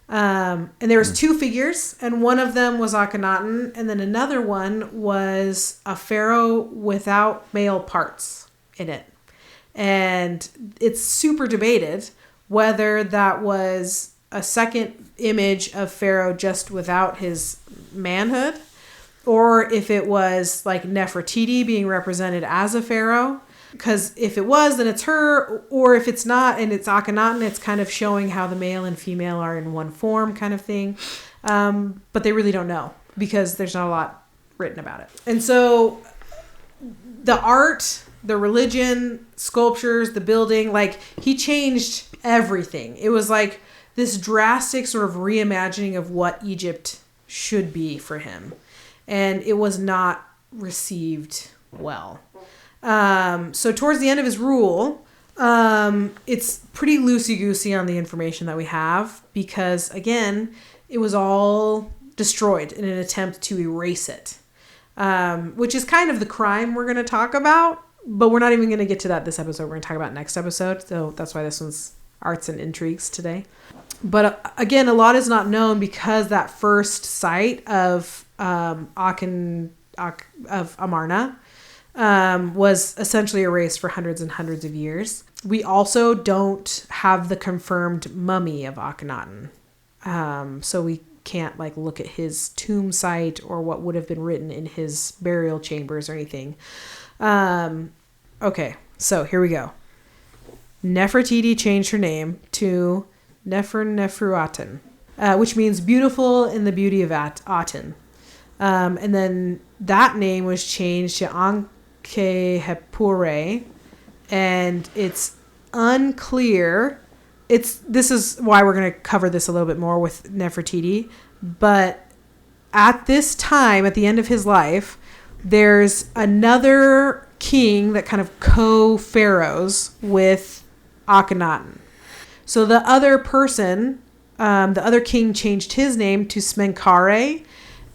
And there was two figures, and one of them was Akhenaten, and then another one was a pharaoh without male parts in it. And it's super debated whether that was a second image of pharaoh just without his manhood, or if it was like Nefertiti being represented as a pharaoh. Because if it was, then it's her, or if it's not and it's Akhenaten, it's kind of showing how the male and female are in one form kind of thing. But they really don't know because there's not a lot written about it. And so the art, the religion, sculptures, the building, like he changed everything. It was like this drastic sort of reimagining of what Egypt should be for him. And it was not received well. So towards the end of his rule, it's pretty loosey-goosey on the information that we have because, again, it was all destroyed in an attempt to erase it, which is kind of the crime we're going to talk about, but we're not even going to get to that this episode. We're going to talk about next episode, so that's why this one's Arts and Intrigues today. But again, a lot is not known because that first site of Amarna was essentially erased for hundreds and hundreds of years. We also don't have the confirmed mummy of Akhenaten. So we can't like look at his tomb site or what would have been written in his burial chambers or anything. Okay, so here we go. Nefertiti changed her name to Neferuaten, which means beautiful in the beauty of Aten. And then that name was changed to Ankhepuray, and it's unclear. This is why we're going to cover this a little bit more with Nefertiti. But at this time, at the end of his life, there's another king that kind of co-pharaohs with Akhenaten. So the other person, the other king changed his name to Smenkhare,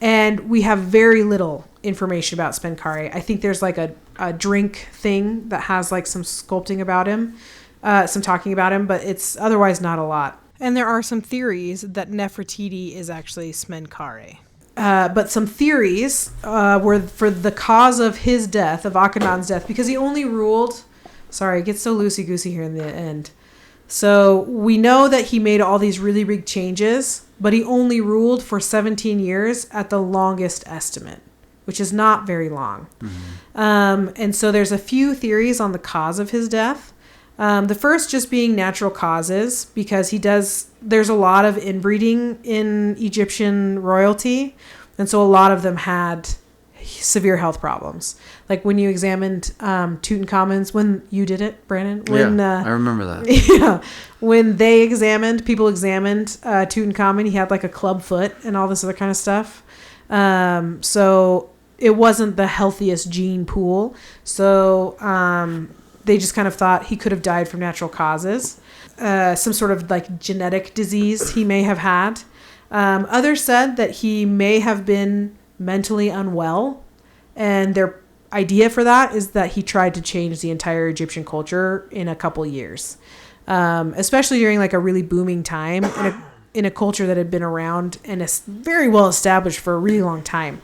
and we have very little information about Smenkhare. I think there's like a drink thing that has like some sculpting about him, some talking about him, but it's otherwise not a lot. And there are some theories that Nefertiti is actually Smenkhare. But some theories were for the cause of his death, of Akhenaten's death, because he only ruled... Sorry, it gets so loosey-goosey here in the end. So we know that he made all these really big changes, but he only ruled for 17 years at the longest estimate, which is not very long. Mm-hmm. And so there's a few theories on the cause of his death. The first just being natural causes, because there's a lot of inbreeding in Egyptian royalty. And so a lot of them had severe health problems. Like when you examined Tutankhamun's, when you did it, Brandon? I remember that. Yeah. When people examined Tutankhamun, he had like a club foot and all this other kind of stuff. So it wasn't the healthiest gene pool. So they just kind of thought he could have died from natural causes. Some sort of like genetic disease he may have had. Others said that he may have been mentally unwell, and their idea for that is that he tried to change the entire Egyptian culture in a couple years, especially during like a really booming time in a culture that had been around and is very well established for a really long time.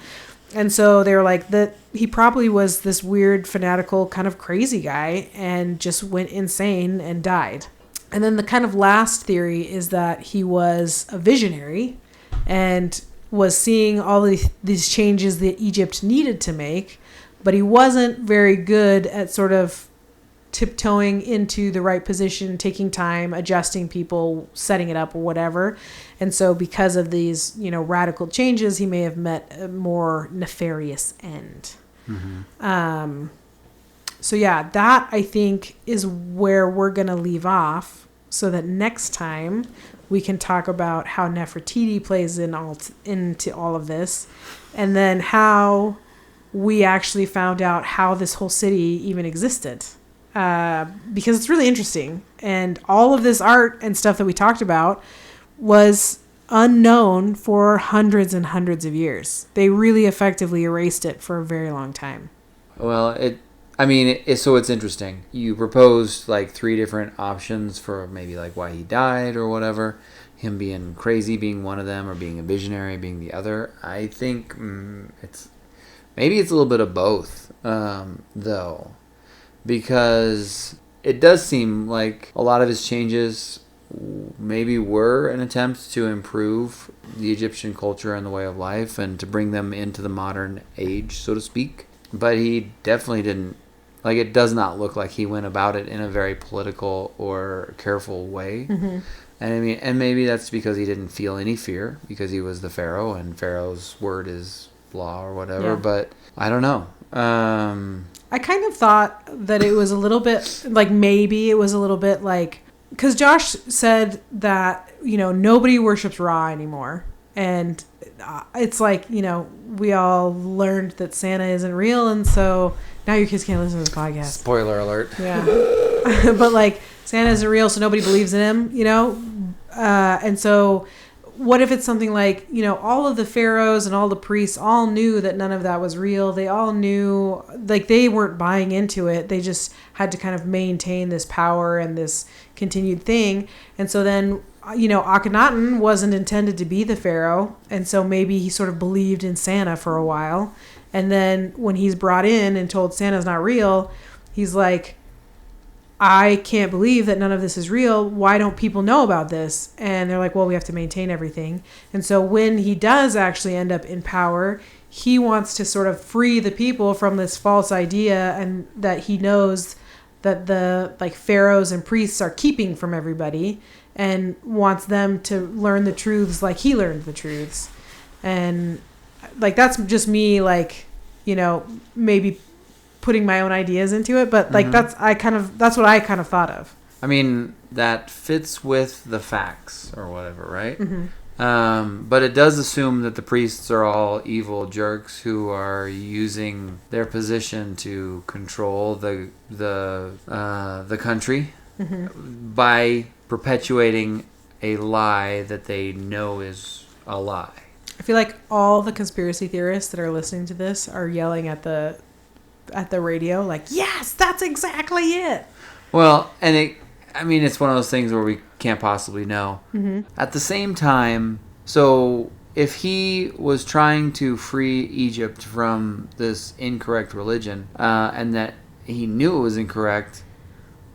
And so they were like that he probably was this weird, fanatical, kind of crazy guy and just went insane and died. And then the kind of last theory is that he was a visionary and was seeing all these changes that Egypt needed to make, but he wasn't very good at sort of tiptoeing into the right position, taking time, adjusting people, setting it up or whatever. And so because of these, radical changes, he may have met a more nefarious end. Mm-hmm. So yeah, that I think is where we're going to leave off, so that next time we can talk about how Nefertiti plays into all of this, and then how we actually found out how this whole city even existed. Because it's really interesting. And all of this art and stuff that we talked about was unknown for hundreds and hundreds of years. They really effectively erased it for a very long time. Well, so it's interesting. You proposed like 3 different options for maybe like why he died or whatever. Him being crazy being one of them, or being a visionary being the other. I think it's a little bit of both, though. Because it does seem like a lot of his changes maybe were an attempt to improve the Egyptian culture and the way of life and to bring them into the modern age, so to speak. But he definitely didn't, it does not look like he went about it in a very political or careful way. Mm-hmm. And maybe that's because he didn't feel any fear, because he was the pharaoh and pharaoh's word is law or whatever. Yeah. But I don't know. I kind of thought that it was a little bit because Josh said that, nobody worships Ra anymore. And it's like, we all learned that Santa isn't real. And so now your kids can't listen to this podcast. Spoiler alert. Yeah. But Santa isn't real, so nobody believes in him, and so what if it's something like, all of the pharaohs and all the priests all knew that none of that was real. They all knew, they weren't buying into it. They just had to kind of maintain this power and this continued thing. And so then, Akhenaten wasn't intended to be the pharaoh. And so maybe he sort of believed in Santa for a while. And then when he's brought in and told Santa's not real, he's like, I can't believe that none of this is real. Why don't people know about this? And they're like, well, we have to maintain everything. And so when he does actually end up in power, he wants to sort of free the people from this false idea, and that he knows that the pharaohs and priests are keeping from everybody, and wants them to learn the truths like he learned the truths. And that's just me, maybe putting my own ideas into it, but mm-hmm. that's what I kind of thought of. I mean, that fits with the facts or whatever, right? Mm-hmm. But it does assume that the priests are all evil jerks who are using their position to control the country mm-hmm. by perpetuating a lie that they know is a lie. I feel like all the conspiracy theorists that are listening to this are yelling at the radio, yes, that's exactly it. Well, and it's one of those things where we can't possibly know. Mm-hmm. At the same time, so if he was trying to free Egypt from this incorrect religion, and that he knew it was incorrect,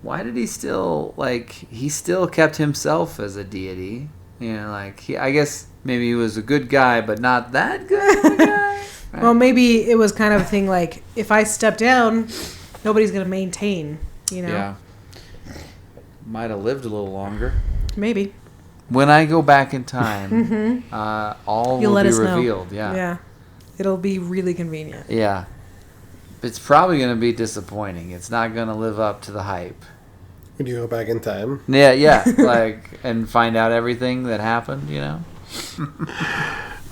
why did he still kept himself as a deity? I guess maybe he was a good guy, but not that good of a guy. Right. Well, maybe it was kind of a thing if I step down, nobody's going to maintain, Yeah. might have lived a little longer. Maybe. When I go back in time, all You'll will let be us know. revealed. Yeah. Yeah. It'll be really convenient. Yeah. It's probably going to be disappointing. It's not going to live up to the hype. When you go back in time. Yeah. Like, and find out everything that happened, you know?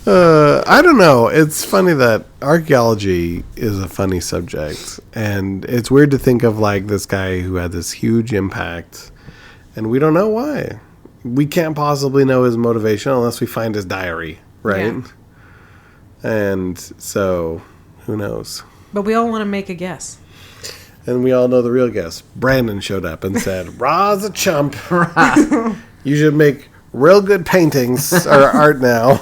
I don't know. It's funny that archaeology is a funny subject. And it's weird to think of, like, this guy who had this huge impact. And we don't know why. We can't possibly know his motivation unless we find his diary, right? Yeah. And so, who knows? But we all want to make a guess. And we all know the real guess. Brandon showed up and said, Ra's a chump. You should make real good paintings or art now.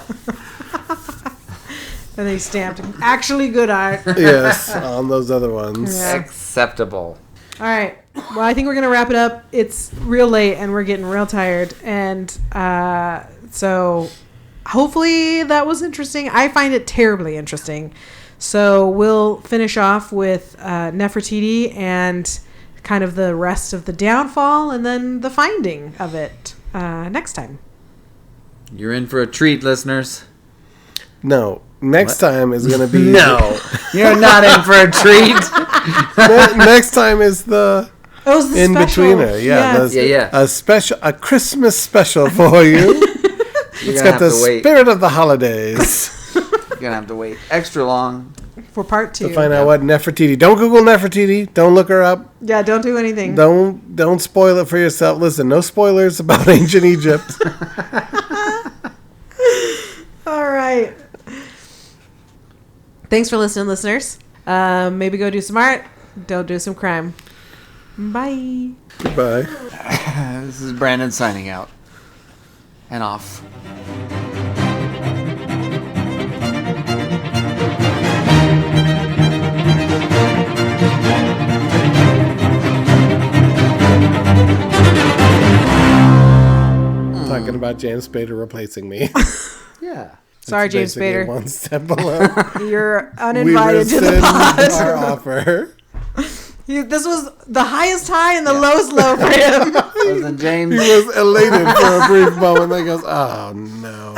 And they stamped actually good art. Yes, on those other ones. Yeah. Acceptable. All right. Well, I think we're going to wrap it up. It's real late and we're getting real tired. And so hopefully that was interesting. I find it terribly interesting. So we'll finish off with Nefertiti and kind of the rest of the downfall and then the finding of it next time. You're in for a treat, listeners. No. Next time is going to be... No. You're not in for a treat. Next time is the... It was the in-betweener. Yeah. Yes. A Christmas special for you. It's got the spirit of the holidays. You're going to have to wait extra long. For part 2. To find out what Nefertiti... Don't Google Nefertiti. Don't look her up. Yeah, don't do anything. Don't spoil it for yourself. Listen, no spoilers about ancient Egypt. All right. Thanks for listening, listeners. Maybe go do some art. Don't do some crime. Bye. Goodbye. This is Brandon signing out. And off. Talking about James Spader replacing me. Yeah. Sorry, James Basically Spader. One step below. You're We uninvited to the rescind pod. our offer. This was the highest high and the lowest low for him. Wasn't James? He was elated for a brief moment. Then he goes, "Oh no!"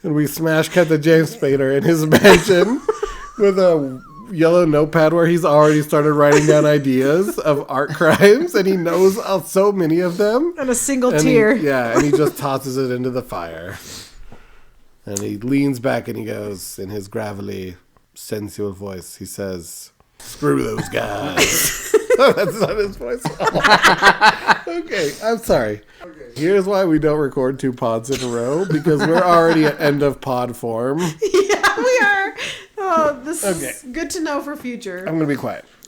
And we smash cut to James Spader in his mansion with a yellow notepad where he's already started writing down ideas of art crimes, and he knows so many of them. And a single And tear. and he just tosses it into the fire. And he leans back and he goes, in his gravelly, sensual voice, he says, "Screw those guys." That's not his voice. Okay, I'm sorry. Here's why we don't record 2 pods in a row, because we're already at end of pod form. Yeah, we are. Oh, this Okay. is good to know for future. I'm going to be quiet.